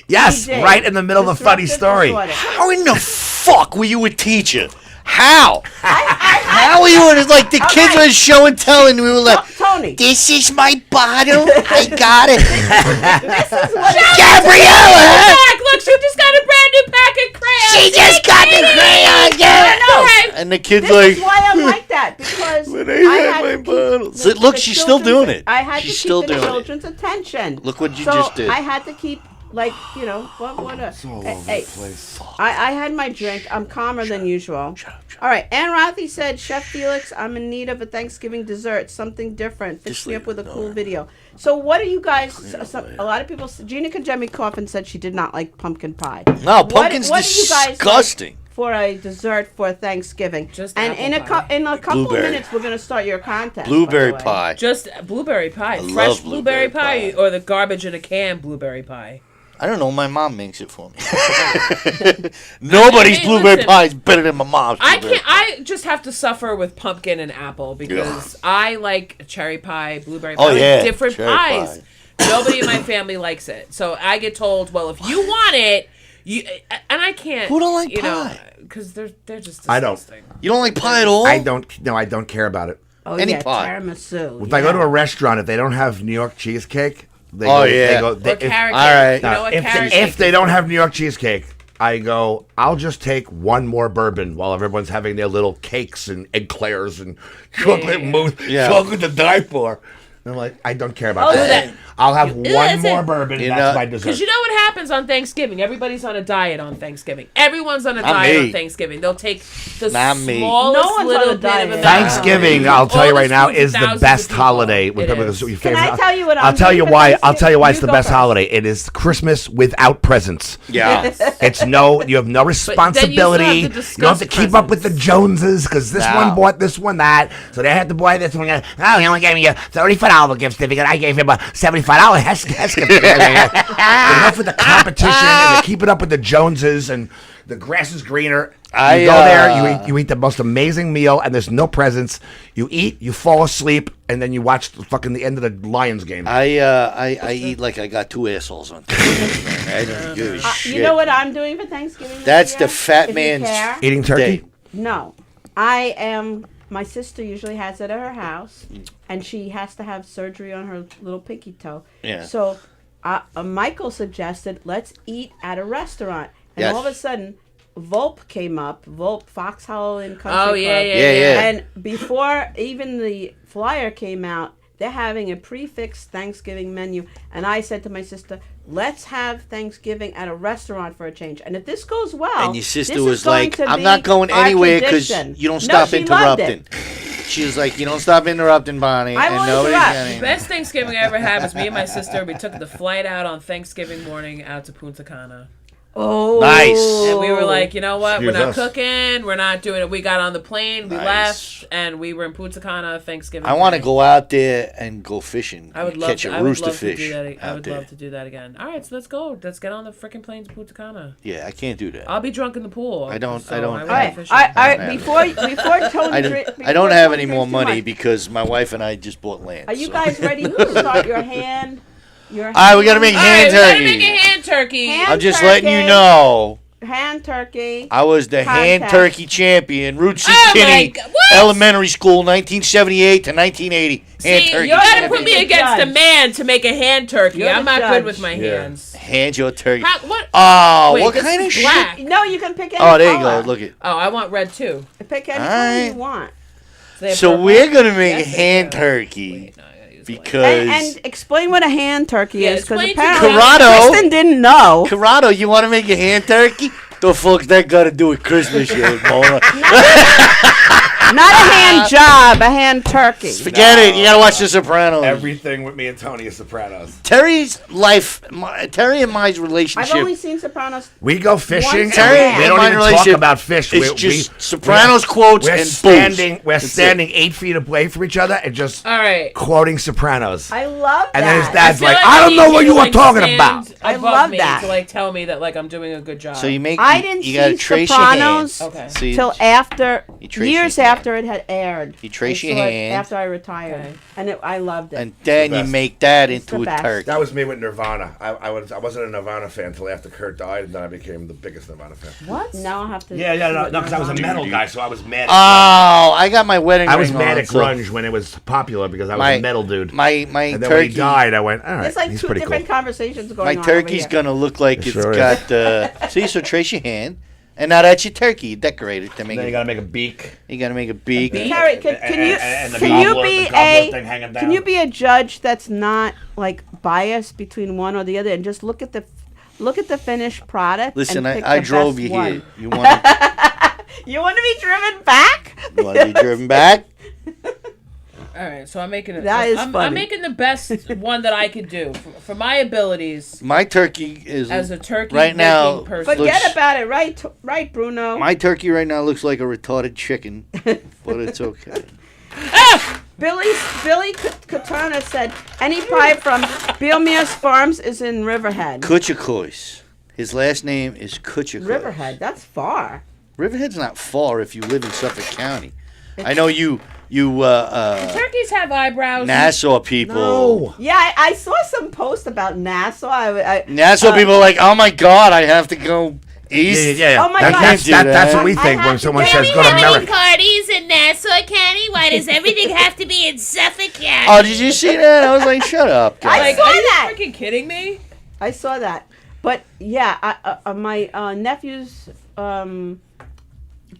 Yes, right in the middle of a funny story. Disorder. How in the fuck were you a teacher? How? How were you like the kids were show and tell, and we were like, Tony, this is my bottle. I got it. this is what Gabriella! Look, she just got a brand new pack of crayons. She just got the crayon. Yeah. And the kid's This like, is why I'm like that, because when I I had had my to keep bottle. the Look, she's still doing it. I had She's to still keep the doing it. children's attention. Look what you So just did. I had to keep, like, you know, what a... It's all over the place. I had my drink. I'm calmer than usual. All right. Ann Rothy said, Chef Felix, I'm in need of a Thanksgiving dessert, something different. Fix me up with a cool video. So what are you guys? A lot of people. Gina Kajemi Coffin said she did not like pumpkin pie. No, pumpkin's what do you guys disgusting. like for a dessert for Thanksgiving? Just and apple in a couple Blueberry. minutes, we're gonna start your contest. Blueberry by the way. pie. Just blueberry pie. I Fresh love blueberry blueberry pie or the garbage in a can blueberry pie. I don't know. My mom makes it for me. Nobody's Hey, blueberry listen. pie is better than my mom's. I blueberry can't. I just have to suffer with pumpkin and apple because I like cherry pie, blueberry pie, Oh, yeah, different cherry pies. pie. Nobody in my family likes it, so I get told, "Well, if you want it, you," and I can't. Who don't like you pie? Because they're just. I don't. disgusting. You don't like pie at all? I don't care about it. Oh Any yeah, pie. tiramisu. If I go to a restaurant, if they don't have New York cheesecake, they Oh, go, yeah. they go, Or they, carrot all cake. right. You know what? if, Carrot if cake they is don't good. have New York cheesecake, I go, I'll just take one more bourbon while everyone's having their little cakes and eclairs and chocolate mousse, Yeah. chocolate to die for. And I'm like, I don't care about Oh, that. that- I'll have one that's more it. bourbon. You That's know- my dessert. Because you know what happens on Thanksgiving? Everybody's on a diet on Thanksgiving. Everyone's on a diet me. on Thanksgiving. They'll take the Not me. smallest No one's on little a bit diet. of a Thanksgiving, macaroni. I'll tell you All right this now, food for is the thousands best of people. holiday. It Because is. your Can favorite- I tell you what I'll I'm tell doing you for why. I'll Thanksgiving? tell you why it's You the go best first. holiday. It is Christmas without presents. Yeah. It's no, you have no responsibility. have to You discuss don't have to keep up with the presents. Joneses because this No. one bought this one that, so they had to buy this one. Oh, he only gave me a $35 gift certificate. I gave him a $75 gift certificate. Enough with the competition and the keeping up with the Joneses and the grass is greener. You go there, you eat the most amazing meal, and there's no presents. You eat, you fall asleep, and then you watch the end of the Lions game. I eat like I got two assholes on Thanksgiving. I don't give a shit. You know what I'm doing for Thanksgiving? this That's year? the fat If you man's care? Eating turkey. Day. No, I am. My sister usually has it at her house, and she has to have surgery on her little pinky toe. Yeah. So, Michael suggested let's eat at a restaurant, and Yes. all of a sudden, Volpe came up. Volpe Fox Hollow and Country Oh, Club. yeah. Yeah. And before even the flyer came out, they're having a prefix Thanksgiving menu. And I said to my sister, let's have Thanksgiving at a restaurant for a change. And if this goes well, And your sister this is was going like, to I'm be not going our anywhere because tradition. you don't No, stop she loved interrupting. it. She was like, you don't stop interrupting, Bonnie. I and won't nobody's interrupt. getting- Best Thanksgiving I ever had was me and my sister. We took the flight out on Thanksgiving morning out to Punta Cana. Oh, Nice. And we were like, you know what? Excuse we're not us. cooking. We're not doing it. We got on the plane. We Nice. left. And we were in Punta Cana Thanksgiving. I want to day. go out there and go fishing. I would and love catch to, a I would rooster love fish to do that. I out would there. love to do that again. All right, so let's go. Let's get on the freaking plane to Punta Cana. Yeah, I can't do that. I'll be drunk in the pool. I don't- so I don't- won't All be right, fishing. all right. man. Before Tony, I don't have any more money because my wife and I just bought land. Are you so- guys ready to start your hand? Your All right, we got to make All right, hand we gotta turkey. make a hand turkey. Hand I'm just letting you turkey. know. hand turkey. I was the hand Contest. turkey champion. Route C. Oh my Kinney God, what? Elementary School, 1978 to 1980. Hand See, turkey. you gotta You're put the me against a judge. man to make a hand turkey. You're I'm the not judge. good with my Yeah. hands. Hand your turkey. What? Oh, Wait, what this kind is of shit? black. No, you can pick any Oh, there you color. go. Look at. Oh, I want red too. Pick any All color right. you want. They have So purple? we're gonna make Yes, a they hand do. turkey Wait, no, I gotta use white. because And explain what a hand turkey Yeah, is, because explain to apparently Corrado- Kristin didn't know. Corrado, you want to make a hand turkey? The fuck's that got to do with Christmas, you Mona? Not a hand job, a hand turkey. Forget it. You gotta watch The Sopranos. Everything with me and Tony is Sopranos. Terry's life, Terry and my relationship. I've only seen Sopranos. We go fishing. Once And a half. we don't My even talk relationship about fish. It's just Sopranos quotes we're and standing. booze. We're That's standing 8 feet away from each other and just All right. quoting Sopranos. I love that. And then his I dad's feel like, like I don't need know you what to, you were like, talking stand about. I above love me that. to like tell me that like I'm doing a good job. So you make. I didn't you gotta see trace Sopranos your hand. Okay. So you- till after You trace years your hand. after it had aired. You trace I your saw it hand. after I retired, Okay. and I loved it. and then the you best. make that It's into the a best. turkey. That was me with Nirvana. I wasn't a Nirvana fan until after Kurt died, and then I became the biggest Nirvana fan. What? Now I'll have to. Yeah, see what because I was a Nirvana- metal guy, so I was mad. Oh, I got my wedding I was ring mad on, at so grunge when it was popular because I was a metal dude. My and then when turkey. he died, I went, all right, There's like he's two pretty different cool. conversations going My on. over turkey's here. gonna look like It it's sure is. got. See, so trace your hand, and now that's your turkey. You decorate it to make Then you it. gotta make a beak. You gotta make a beak. Terry, can you and the can you gobbler- be the gobbler a thing hanging can down. you be a judge that's not like biased between one or the other and just look at the finished product? Listen, and pick I the drove best you one. here. You want You want to be driven back? to be driven back? All right, so I'm making it. That is I'm funny. making the best one that I could do for my abilities My turkey is as a turkey right now. making person. Forget looks- about it, right, Bruno? My turkey right now looks like a retarded chicken, but it's okay. Billy Katana said any pie from Bielmia's Farms is in Riverhead. Kutchakois. His last name is Kutchakois. Riverhead, that's far. Riverhead's not far if you live in Suffolk County. I know you Turkeys have eyebrows. Nassau people. No. Yeah, I saw some post about Nassau. Nassau people are like, oh my god, I have to go east. Yeah. Oh my That- God. That's, Can't do that's that. what we I think have when to someone go- says Do go we to have America. parties in Nassau County? Why does everything have to be in Suffolk County? Oh, did you see that? I was like, shut up, I guys. saw Are you that. freaking kidding me? I saw that. But yeah, my nephew's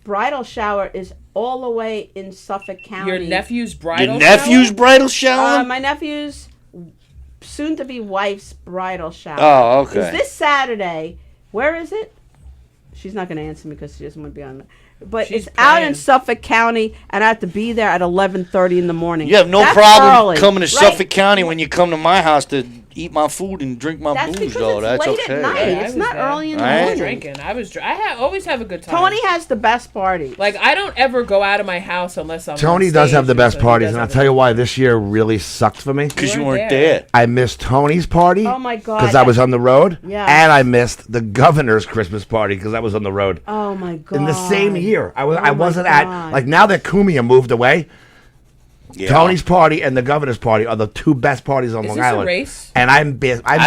bridal shower is all the way in Suffolk County. Your nephew's bridal Your nephew's shower? bridal shower? My nephew's soon-to-be wife's bridal shower. Oh, okay. Is this Saturday? Where is it? She's not going to answer me because she doesn't want to be on it. But She's it's out in praying. Suffolk County, and I have to be there at 11:30 in the morning. You have no That's problem early, coming to right? Suffolk County when you come to my house to eat my food and drink my That's booze, because though. it's That's late okay. at night. right? I It's was not there. early in the Right. I was morning. drinking. I always have a good time. Tony has the best party. Like I don't ever go out of my house unless I'm. Tony on does stage, have the best so he parties, does and I'll have tell you why this year really sucked for me. Because you weren't weren't there. there. I missed Tony's party. Oh my God. Because I was on the road. Yeah. And I missed the governor's Christmas party because I was on the road. Oh my God. In the same year, I my wasn't God. at like now that Kumia moved away. Yeah. Tony's party and the governor's party are the two best parties on Is Long this a Island. race? And I don't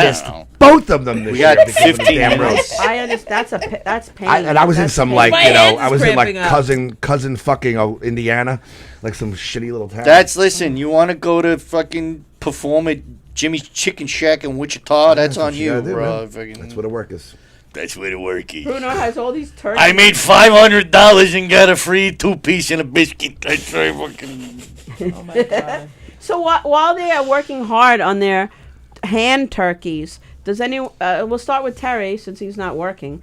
missed know. both of them this We year got because of the 15 damn road. minutes. I understand. That's pain. And I was in That's some pain. like My I hand's was in like cramping up. cousin fucking Indiana, like some shitty little town. Listen, you want to go to fucking perform at Jimmy's Chicken Shack in Wichita? That's what on you you, gotta do, bro. man. Fucking- That's what the work is. That's where the work is. Bruno has all these turkeys. I made $500 and got a free 2-piece and a biscuit. That's right, fucking. Oh my god. So while they are working hard on their hand turkeys, does we'll start with Terry since he's not working.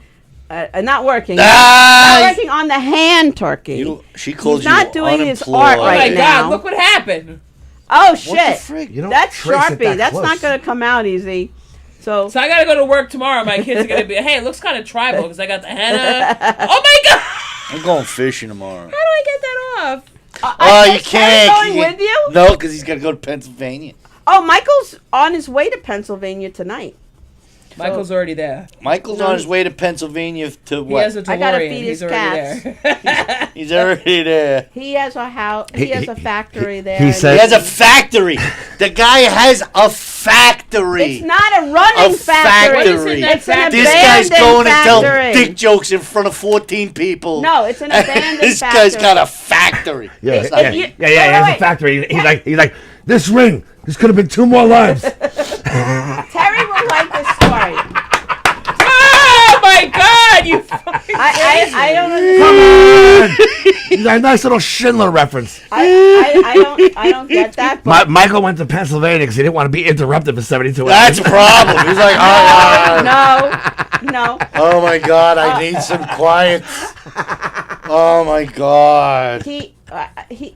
Not working. Ah! Not working on the hand turkey. She calls He's not you doing his unemployed. art Oh my right now. god! Look what happened. Oh What the shit! frick? You don't That's trace it Sharpie. that That's close. not going to come out easy. So So I gotta go to work tomorrow. My kids are gonna be, hey, it looks kind of tribal because I got the henna. Oh my god! I'm going fishing tomorrow. How do I get that off? Oh, you is Terry can't. going with you? No, because he's got to go to Pennsylvania. Oh, Michael's on his way to Pennsylvania tonight. Michael's already there. Michael's on his way to Pennsylvania to He what? has a DeLorean. I gotta feed He's his already cats. there. He's already there. He has a house. He has a factory there. he and said- He has a factory. The guy has a factory. It's not a running A factory. factory. It's an This guy's abandoned going to tell factory. dick jokes in front of 14 people. No, it's an abandoned This factory. guy's got a factory. Yeah, If yeah, you- yeah. He wait, has wait. a factory. He's like, this ring. This could have been 2 more lives. Terry will like this story. Oh my God! You. I don't understand. Come on. He's a nice little Schindler reference. I don't get that. But Michael went to Pennsylvania because he didn't want to be interrupted for 72 That's hours. a problem. He's like, no. oh my God, I need some quiet. Oh my God.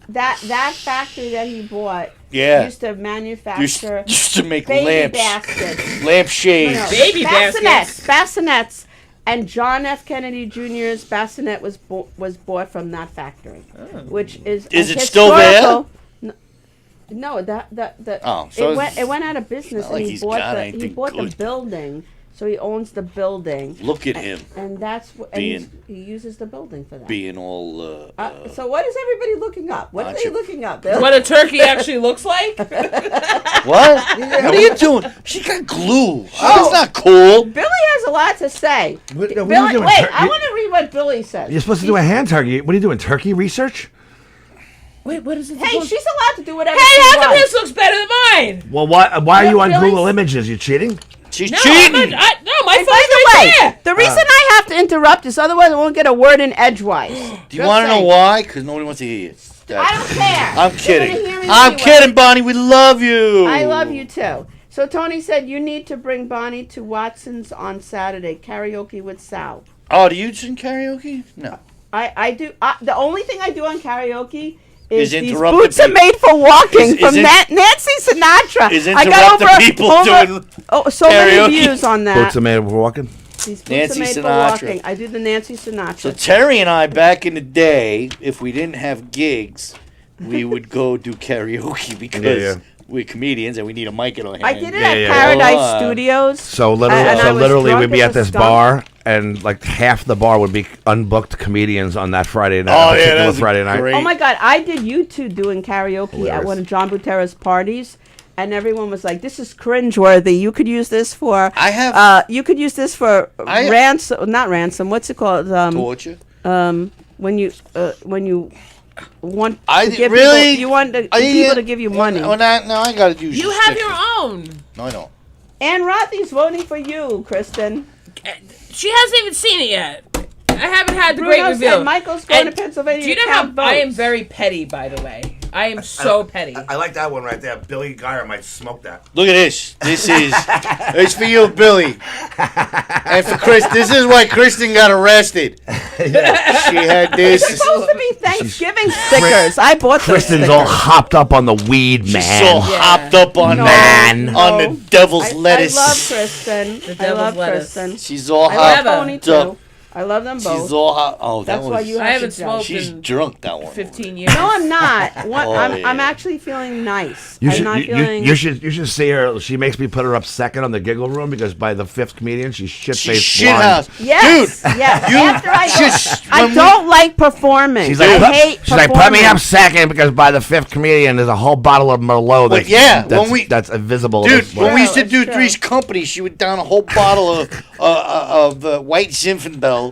That factory that he bought Yeah. used to manufacture Used to make baby lamps. baskets. Lampshades. Baby bassinets. And John F. Kennedy Jr.'s bassinet was bought from that factory, which is Is it still there? No, that Oh, so it went out of business, not like and he's he got bought anything the good. building, so he owns the building. Look at him And that's what Being- he uses the building for that. being all. So what is everybody looking up? What are Aren't they you- looking up, Bill? What a turkey actually looks like? What? What are you doing? She got glue. That's not cool. Billy has a lot to say. What are you Billy, doing? wait, I want to read what Billy says. You're supposed to do a hand turkey. What are you doing? Turkey research? Wait, what is it? Hey, she's allowed to do whatever Hey, she how come wants. his looks better than mine? Well, why are you on Billy's- Google Images? You cheating? She's No, cheating. no, my And phone's by the right way, there. the reason I have to interrupt is otherwise I won't get a word in edgewise. Do you want to know why? Because nobody wants to hear you. I don't care. I'm You're kidding. gonna hear me I'm anyway. kidding, Bonnie. We love you. I love you too. So Tony said you need to bring Bonnie to Watson's on Saturday, karaoke with Sal. Oh, do you sing karaoke? No. I do. The only thing I do on karaoke Is these interrupt the boots are people. made for walking Is from it- Nancy Sinatra. Is I interrupt got the people doing so many karaoke. views on that. Boots are made for walking. These boots Nancy are made Sinatra. for walking. I do the Nancy Sinatra. So Terry and I, back in the day, if we didn't have gigs, we would go do karaoke because Yeah. we're comedians and we need a mic in our hand. I did it Yeah, at yeah. Paradise Oh, Studios. So And I was literally, drunk we'd be as at a this skunk. bar, and like half the bar would be unbooked comedians on that Friday night. Oh, yeah, particular that's Friday night. great. Oh my God! I did you two doing karaoke at Hilarious. one of John Butera's parties, and everyone was like, "This is cringeworthy. You could use this for." I have You could use this for ransom, not ransom. What's it called? torture. When you want I to did- give really? people, you want the Are you- people to give you money. Well, now I gotta do. You have your own. No, I don't. Ann Rothy's voting for you, Kristin. She hasn't even seen it yet. I haven't had the Bruno great reveal. said Michael's going And to Pennsylvania. Do you to know how count I am votes. very petty, by the way? I am so petty. I like that one right there. Billy Geyer might smoke that. Look at this. This is it's for you, Billy, and for Chris. This is why Kristin got arrested. She had this. It's supposed to be Thanksgiving stickers. I bought those Kristen's all hopped up on the weed, She's man. so hopped up on No, Man. no. on the devil's lettuce. I love Kristen. The I devil's love lettuce. Kristen. She's all I love hopped Tony up. too. I love them both. She's all hot. Oh, that That's was. why you I have haven't to judge. smoked She's in drunk. That one. 15 years. No, I'm not. Oh, I'm yeah. actually feeling nice. You I'm should, not you, feeling. you should see her. She makes me put her up second on the giggle room because by the fifth comedian, she's shit She's faced shit blind. house. Yes, Dude, yes. you After just- I when we- don't like performing. She's I like, hate she's like, put me performing. up second because by the fifth comedian, there's a whole bottle of Merlot. That's, yeah, that's, when we- that's invisible. Dude, That's when we used to It's do true. Three's Company, she would down a whole bottle of White Zinfandel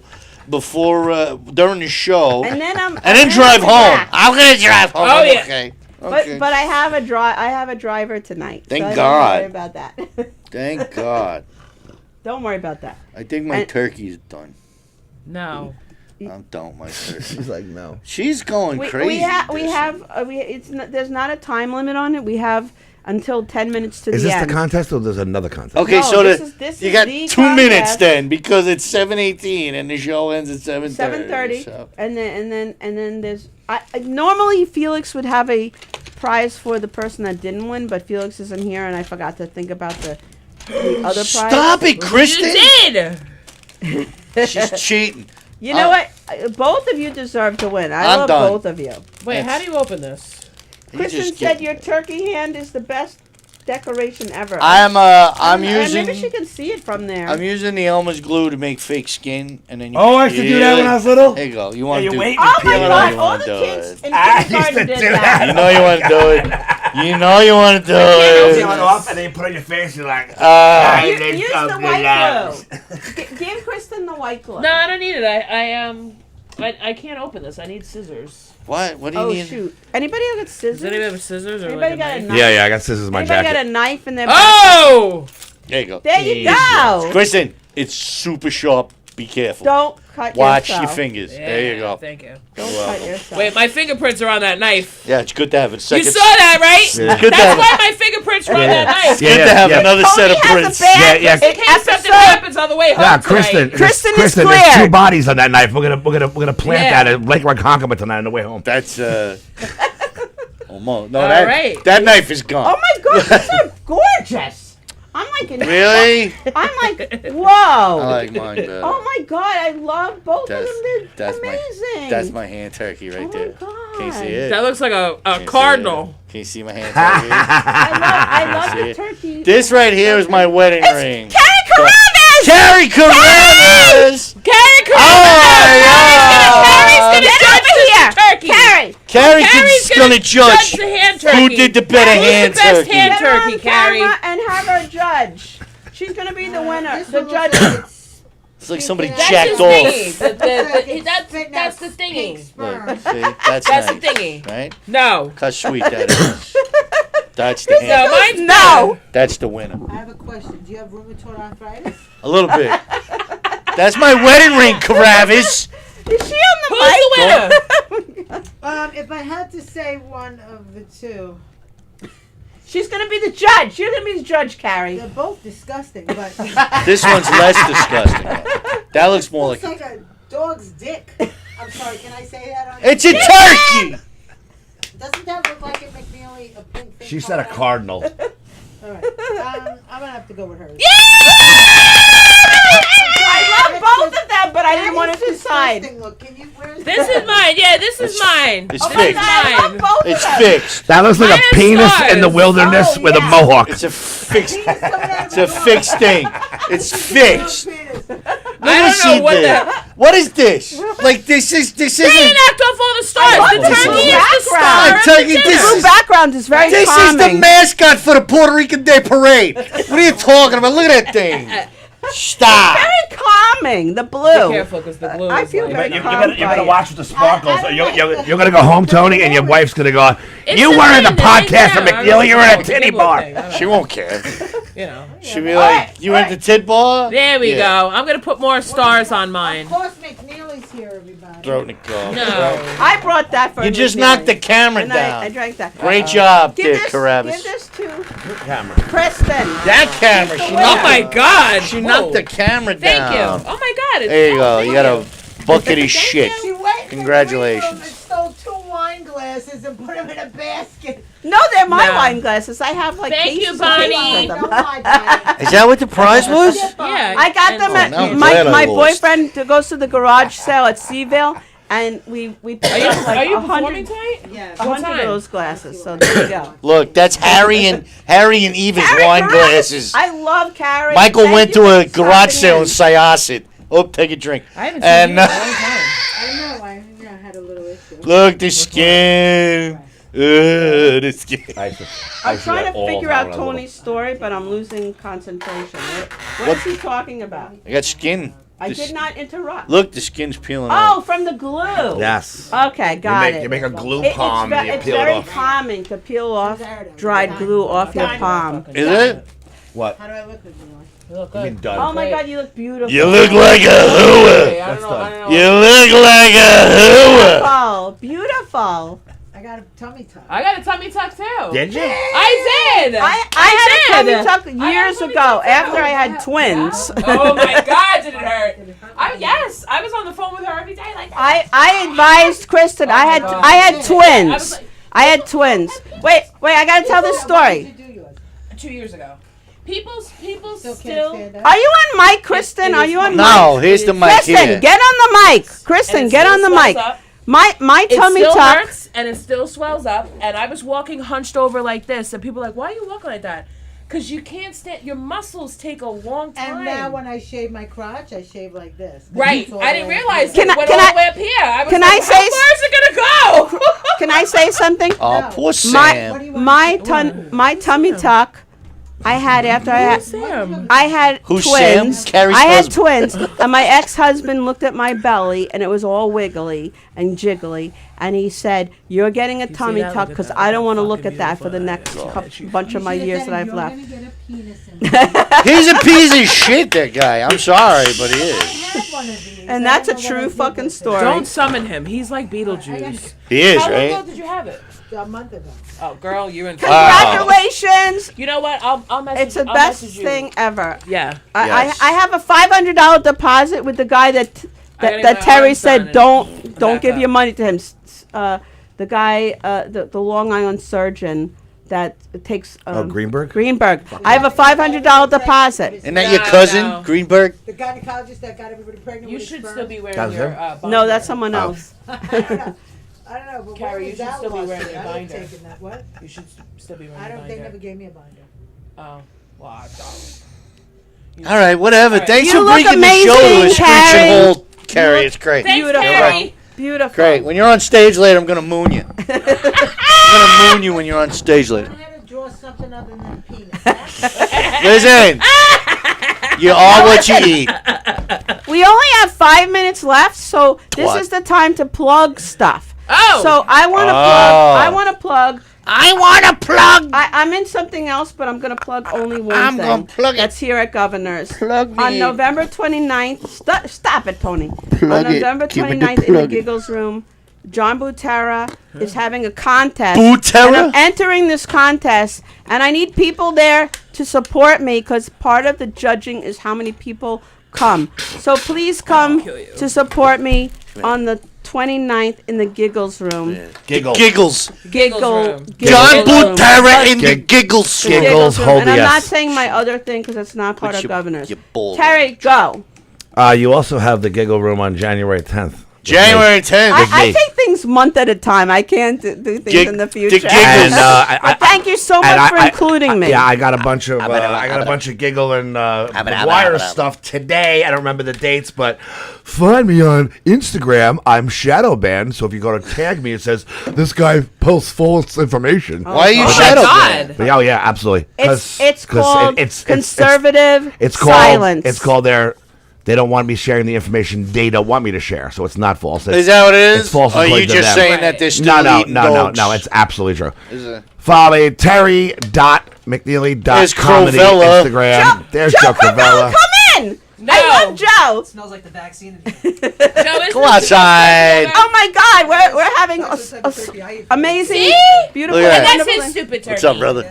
before during the show, And then I'm. and then drive home. I'm gonna drive home. Oh, yeah. Okay. But I have a driver tonight. Thank so I God. Don't worry about that. Thank God. Don't worry about that. I think my And- turkey's done. No. I'm done with my turkey. She's like, no. She's going We crazy. there's not a time limit on it. We have until 10 minutes to Is the this end. the contest or there's another contest? Okay, No, so this you is got the 2 minutes contest. then because it's 7:18 and the show ends at 7:30. 7:30, So. and then there's. Normally Felix would have a prize for the person that didn't win, but Felix isn't here, and I forgot to think about the other prize. Stop it, You Kristin! did! She's cheating. You know what? Both of you deserve to win. I I'm love done. both of you. Wait, Yes. how do you open this? You Kristen just said get- your turkey hand is the best decoration ever. I'm Maybe she using can see it from there. I'm using the Elmer's glue to make fake skin, and then you. Oh, I used to do that when I was little? There you go. You want you to do? wait. Oh my You know God! you All wanna the do kids it. in I used kindergarten to did do that. You know you want to do it. You know you want to do Peel it. it off and then you put it on your face. You're like, Use the white glue. Give Kristin the white glue. No, I don't need it. I can't open this. I need scissors. What? What do you Oh need? shoot! Anybody got scissors? Does anybody have scissors or Anybody like got a knife? knife? yeah, I got scissors in my Anybody jacket. got a knife in their Oh! There you go. There you go. Kristen, it's super sharp. Be careful. Don't cut Watch yourself. your fingers. There you go. Thank you. Don't You're cut welcome. yourself. Wait, my fingerprints are on that knife. Yeah, it's good to have a You second. saw that, right? It's good to That's have, why my fingerprints were on that knife. it's good to have another set of Tony prints. has a bad Yeah, In case something happens on the way home Yeah, tonight. Kristin, is there's clear. 2 bodies on that knife. We're gonna plant Yeah. that at Lake Ronkonkoma tonight on the way home. That's almost. No, All that right. that knife is gone. Oh my God, these are gorgeous. I'm like, Really? I'm like, whoa. I like mine better. Oh my God, I love both That's- of them. They're that's my- amazing. That's my hand turkey right Oh my there. God. Can you see it? That looks like a Can't see cardinal. it. Can you see my hand turkey? I love See the it? turkey. This right here is my wedding ring. Carrie Carruthers! Carrie Carruthers! Carrie Oh, Carrie's gonna Get judge over here. the turkey. Carrie, Carrie's gonna judge the hand turkey. who did the better hand Who's the best turkey. hand get her turkey, on Carrie? camera and have her judge. She's gonna be the winner. This The one looks judge. like it's It's like somebody That's jacked his off. thingy. spitting That's out the pink thingy. sperm. Look, see? That's That's the nice, thingy. right? No. Look how sweet that is. That's the No, hand. mine's No. That's the winner. I have a question. Do you have rheumatoid arthritis? A little bit. That's my wedding ring, Karavis. Is she on the Who's mic? the winner? If I had to say one of the two, She's gonna be the judge. You're gonna be the judge, Carrie. they're both disgusting, but This one's less disgusting. That looks more looks like like a dog's dick. I'm sorry, can I say that on it's a turkey. Doesn't that look like a McNeely, a pink thing? She said a coming out? cardinal. All right. I'm gonna have to go with hers. I love both of them, but I didn't want to decide. Disgusting look. Can you? Where's This is mine. Yeah, this is mine. It's Oh my fixed. God, I love Mine. both It's of them. fixed. That looks like Mine a has penis in the stars. wilderness Oh, with a yeah. mohawk. It's a fixed. Penis coming out of It's a the dog. fixed thing. It's fixed. Penis. I don't know what the. What is this? Like this They isn't. didn't act off all the stars. love The this turkey is the background. star. I'm of telling the you, dinner. this Blue is- background is very This is calming. the mascot for the Puerto Rican Day Parade. What are you talking about? Look at that thing. Stop. Very calming. The blue. Be careful, because the blue I is feel like. very You calm better by it. watch with the sparkles. I You're gonna go home, Tony, and your wife's gonna go. It's You the weren't in thing the that podcast they of know. I don't McNeely. You were at a know, titty it's a bar. thing. I don't She know. won't care. You know. She'll be like, "You went to Tit Bar?" There we Yeah. go. I'm gonna put more stars on mine. Of course, McNeely's here, everybody. Throw it in the car. No. I brought that for You just McNeely. knocked the camera And down. I drank that. Great job, Give Dick this, Karavis. give this to Camera. Kristen. That camera. She Oh knocked my God. She Whoa. knocked the camera Thank down. you. Oh my God. It's, There you go. thank You got a bucket of shit. She went in the Congratulations. green room and stole 2 wine glasses and put them in a basket. No, they're my No. wine glasses. I have like Thank cases you, and Bonnie. cases Don't of them. lie, Bonnie. Is that what the prize was? Yeah. I got and- them at now I'm my glad I lost. boyfriend goes to the garage sale at Seaville, and we picked Are you, up like are you 100 performing tonight? Yes. a What 100 of time? those glasses. So there you go. Look, that's Harry and Eva's Carrie wine Carruthers. glasses. I love Carrie. Michael Thank went you to a for garage stopping sale in in. Syosset. Oh, take a drink. I haven't seen And you in a long time. I know. I had a little issue. look, the skin. The skin. I'm trying to figure out Tony's story, but I'm losing concentration. What is he talking about? I got skin. I The did s- not interrupt. Look, the skin's peeling Oh, off. from the glue. Yes. Okay, got it. You make a glue It's palm and you it's peel it very off. calming to peel off dried glue off your palm. Is it? What? How do I look with you? You look I mean, good. done. Oh my God, you look beautiful. You look like a hooah. Hey, I don't know. I don't know. You look like a hooah. Beautiful, beautiful. I got a tummy tuck. I got a tummy tuck too. Did you? I did. I had a did. tummy tuck I years had a tummy ago tuck, too. after I had twins. Oh my God, did it hurt? Yes, I was on the phone with her every day like that. I advised Kristin. I had I was twins. like, I had twins. Wait, I gotta tell this When story. did you do yours? 2 years ago. People Still can't still. stand up. Are you on mic, Kristin? Are you on No, mic? here's the mic Kristin, here. get on the mic. and Kristin, it get still on the swells mic. up. My It tummy still tuck. hurts and it still swells up. And I was walking hunched over like this, and people are like, "Why are you walking like that?" Because you can't stand. Your muscles take a long time. And now when I shave my crotch, I shave like this. Right, It's all I didn't the way realize through. it went Can all I- the way up here. I was can like, I say how s- far is it gonna go? Can I say say something? Oh, poor Sam. My tummy tuck. I had after I had Who's twins. Sam? Carrie's I had husband. twins, and my ex-husband looked at my belly, and it was all wiggly and jiggly, and he said, "You're getting a tummy that? tuck Look at because that. I don't want to Fucking look at that for the beautiful. next bunch of my years that I've left." You're gonna get a penis in He's a piece of shit, that guy. I'm sorry, but he I is. had one of these. And that's a true fucking story. Don't summon him. He's like Beetlejuice. He is, How long ago right? did you have it? A month ago. Oh, girl, you're in. Congratulations! You know what? I'll message. It's the I'll best message you. thing ever. Yeah. Yes. I have a $500 deposit with the guy that gotta get that my Terry arms said done and don't back give up. your money to him. The guy, the Long Island surgeon that takes. Greenberg? Greenberg. I have a $500 deposit. Isn't that your No, cousin, no. Greenberg? The gynecologist that got everybody pregnant You with should his still sperm. be wearing That was your. him? No, that's someone else. I don't know. But Carrie, when you was should that still be lawsuit? wearing your I would've binder. taken that. What? You should still be wearing I your don't. They binder. never gave me a binder. Oh, well, I don't. All right, whatever. All right. Thanks You for look bringing the show to a amazing, screeching Carrie. halt, Carrie. It's great. Thanks, Beautiful. Carrie. Beautiful. Great. When you're on stage later, I'm gonna moon you. I'm gonna moon you when you're on stage later. I had to draw something other than penis. Listen, you are what you eat. We only have 5 minutes left, so this What? is the time to plug stuff. Oh. So I want to plug. I want to plug. I'm in something else, but I'm going to plug only one I'm thing. gonna plug it. That's here at Governor's. Plug On me. November 29th. Stop it, Tony. Plug On it. November Give me the 29th in the plug it. Giggles Room, John Butera is having a contest. Butera? And I'm entering this contest, and I need people there to support me because part of the judging is how many people come. So please come to support me on the 29th in the Giggles Room. Giggle. Giggles. Giggle. Room. John Giggles Room. Butera in the Gig- Giggles. Giggles. Giggles Room. hold And the I'm not S. saying my other thing because it's not part Put of your- Governor's. your bull. Terry, go. You also have the Giggle Room on January 10th. January 10th. I take things month at a time. I can't do things Gig- in the the future. Giggles. And, But thank you so much for including me. Yeah, I got a bunch of Giggle and McGuire stuff today. I don't remember the dates, but find me on Instagram. I'm shadow banned, so if you go to tag me, it says this guy posts false information. Why are you Oh my shadow God. banned? But, oh yeah, absolutely. It's called conservative It's called silence. It's called they don't want me sharing the information they don't want me to share, so it's not false. Is that what it is? It's false Or are you according to just them. saying that they're still No, eating dogs? it's absolutely true. Is it? Follow me, Terry.McNeely.comedy There's Crovella. Instagram. There's Joe Crovella, Crovella. come in. I love Joe. Smells like the vaccine. Joe, is Go outside. Oh my God, we're having amazing, beautiful, Look at And that. that's wonderful. his stupid turkey. What's up, brother?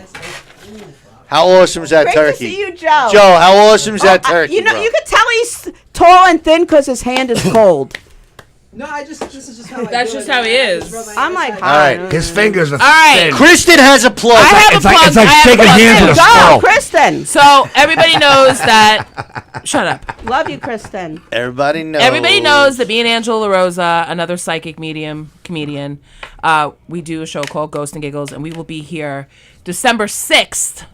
How awesome is that Great turkey? to see you, Joe. Joe, how awesome is that turkey, You know, bro? you can tell he's tall and thin because his hand is cold. No, this is just how I That's do just it. how he I is. just rub my I'm like, inside. hi. right. His fingers are right. thin. Kristen has a plug. I have It's a like plug. it's like I have a shaking plug. hands with a Go, squirrel. Kristen. So everybody knows that. Shut up. Love you, Kristen. Everybody knows. Everybody knows that me and Angela Rosa, another psychic medium comedian, we do a show called Ghost and Giggles, and we will be here December 6th,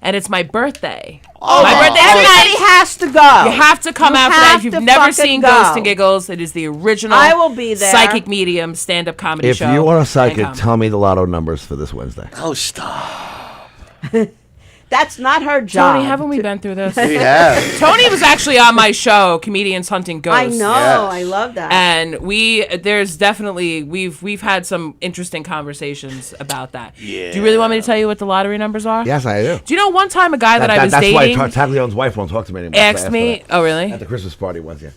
and it's my birthday. Oh, My birthday Everybody tonight. has to go. You have to come You out for have that. If you've to never fucking seen go. Ghost and Giggles, it is the original I will be there. psychic medium stand-up comedy If show. you are a And psychic, come. tell me the lotto numbers for this Wednesday. Oh, stop. That's not her job. Tony, haven't we been through this? We have. Tony was actually on my show, Comedians Hunting I Ghosts. know. Yes. I love that. And there's definitely we've had some interesting conversations about that. Yeah. Do you really want me to tell you what the lottery numbers are? Yes, I do. Do you know one time a guy that I was that's dating why Tagliano's wife won't talk to me anymore. asked after me? that. Oh, really? At the Christmas party once, yeah.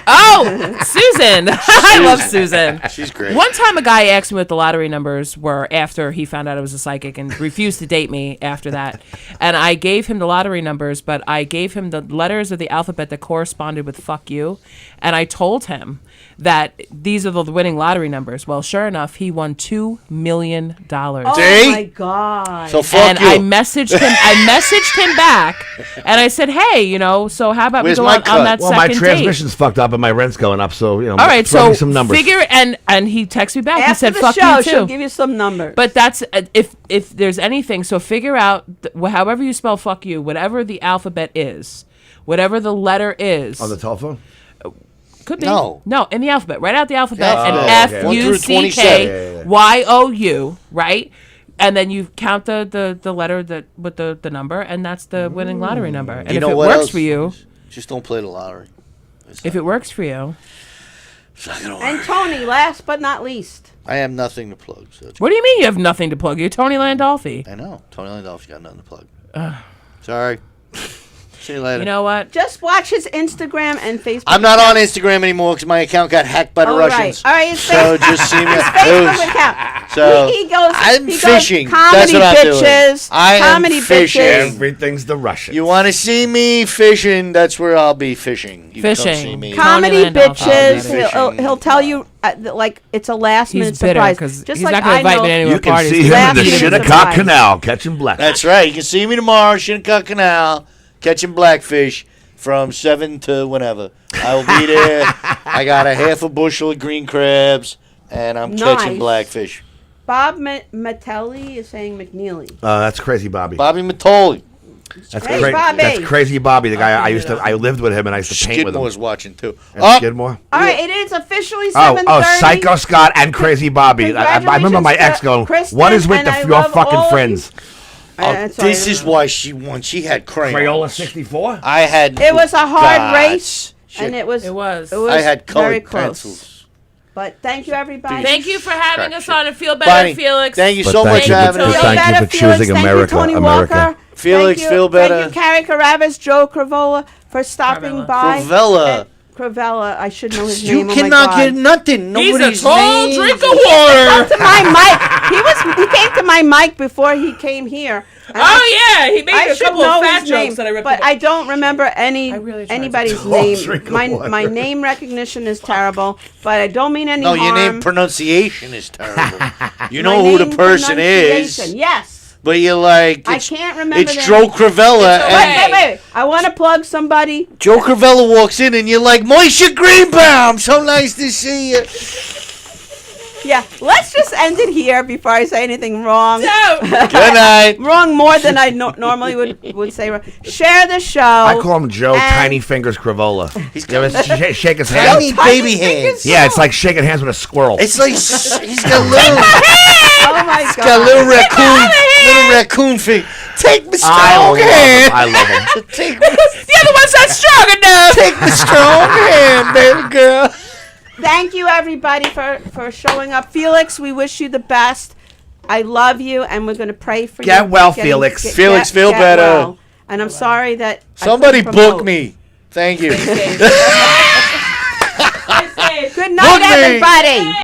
Oh, Susan. I love Susan. She's great. One time a guy asked me what the lottery numbers were after he found out I was a psychic and refused to date me after that. And I gave him the lottery numbers, but I gave him the letters of the alphabet that corresponded with fuck you. And I told him that these are the winning lottery numbers. Well, sure enough, he won $2 million. oh See? my God. So fuck And you. I messaged him back, and I said, "Hey, so how about Where's we go my on cut? that Well, my second date?" transmission's fucked up and my rent's going up, so All right, throw so me some numbers. figure and he texted me back. After he said, the "Fuck show, you she'll too." give you some numbers. But that's if there's anything. So figure out however you spell "fuck you," whatever the alphabet is, whatever the letter is. on the telephone. Could be No. in the alphabet. Write out the alphabet Yeah. and Oh, F okay. U C 1 through K. 27. YOU, right? And then you count the letter that with the number, and that's the winning lottery number. And if it works for you, just don't play the lottery. If it works for you. It's not gonna work. And Tony, last but not least. I have nothing to plug. So What do you mean you have nothing to plug? You're Tony Landolfi. I know. Tony Landolfi's got nothing to plug. Sorry. See you later. You know what? Just watch his Instagram and Facebook. I'm not on Instagram anymore because my account got hacked by the Russians. All right, his So just see me. his Facebook account. So he goes. I'm he fishing. Goes, comedy That's what I'm doing. bitches. I am comedy fishing. bitches. Everything's the Russians. You want to see me fishing? That's where I'll be fishing. You come Fishing. see me. Comedy Tony Landolfi. bitches. Comedy He'll tell you like it's a last minute He's bitter surprise. because Just he's like not going to I invite know. me to any You more can parties. see him in the Last minute Shinnecock surprise. Canal catching black. That's right. You can see me tomorrow, Shinnecock Canal, catching blackfish from 7 to whenever. I will be there. I got a half a bushel of green crabs, and I'm catching Nice. blackfish. Bob Mcneely is saying Mcneely. That's Crazy Bobby. Bobby Matoli. That's Hey, Bobby. That's Crazy Bobby. The guy I lived with him and I used to paint with him. Skidmore's watching too. And Skidmore. All right, it is officially Oh, 7:30. Psycho Scott and Crazy Bobby. I remember my ex going, Kristin, "What is with and the, I your love all fucking of friends?" This is why she won. She had crayons. Crayola 64. I had. It was a hard God. race, Shit. and it was. I had very colored close. pencils. But thank you, everybody. Thank you for having Crack us shit. on and feel better, Bonnie, Felix. thank you But so thank much you for for- having us. Thank you for Felix. choosing Thank America, you, Tony America. Walker. Felix, Thank you. feel better. Thank you, Carrie Carabas, Joe Cravola, for stopping Cravella. by. Cravella. Cravella, I should know his You name. cannot oh my get God. nothing. He's Nobody's a tall name. drink of Come water. to my mic. He came to my mic before he came here. And Oh, yeah. He made I a should couple know of fat his name, jokes that I ripped but apart. I don't remember I really tried to anybody's Tall name. drink of My water. name recognition is terrible, but I don't mean any No, harm. your name pronunciation is terrible. You My know who the name person is, pronunciation, Yes. but you're like, I it's, can't remember it's their Joe name. Cravella, It's and okay. Wait. I want to plug somebody. Joe Cravella walks in, and you're like, Moisha Greenbaum, so nice to see you. Yeah, let's just end it here before I say anything wrong. No. Good night. Wrong more than I normally would say. Share the show. I call him Joe And- Tiny Fingers Cravola. He's You ever got shake his hand? tiny baby hands. Yeah, it's like shaking hands with a squirrel. It's like he's got little, Oh my God. got little raccoon feet. Take my I strong love him. hand. I love him. Take The other one's not strong enough. take the strong hand, baby girl. Thank you, everybody, for showing up. Felix, we wish you the best. I love you, and we're going to pray for you. Get well, Felix. Felix, feel better. well. And I'm sorry that I Somebody couldn't book promote. me. Thank you. Good night, Book me. everybody.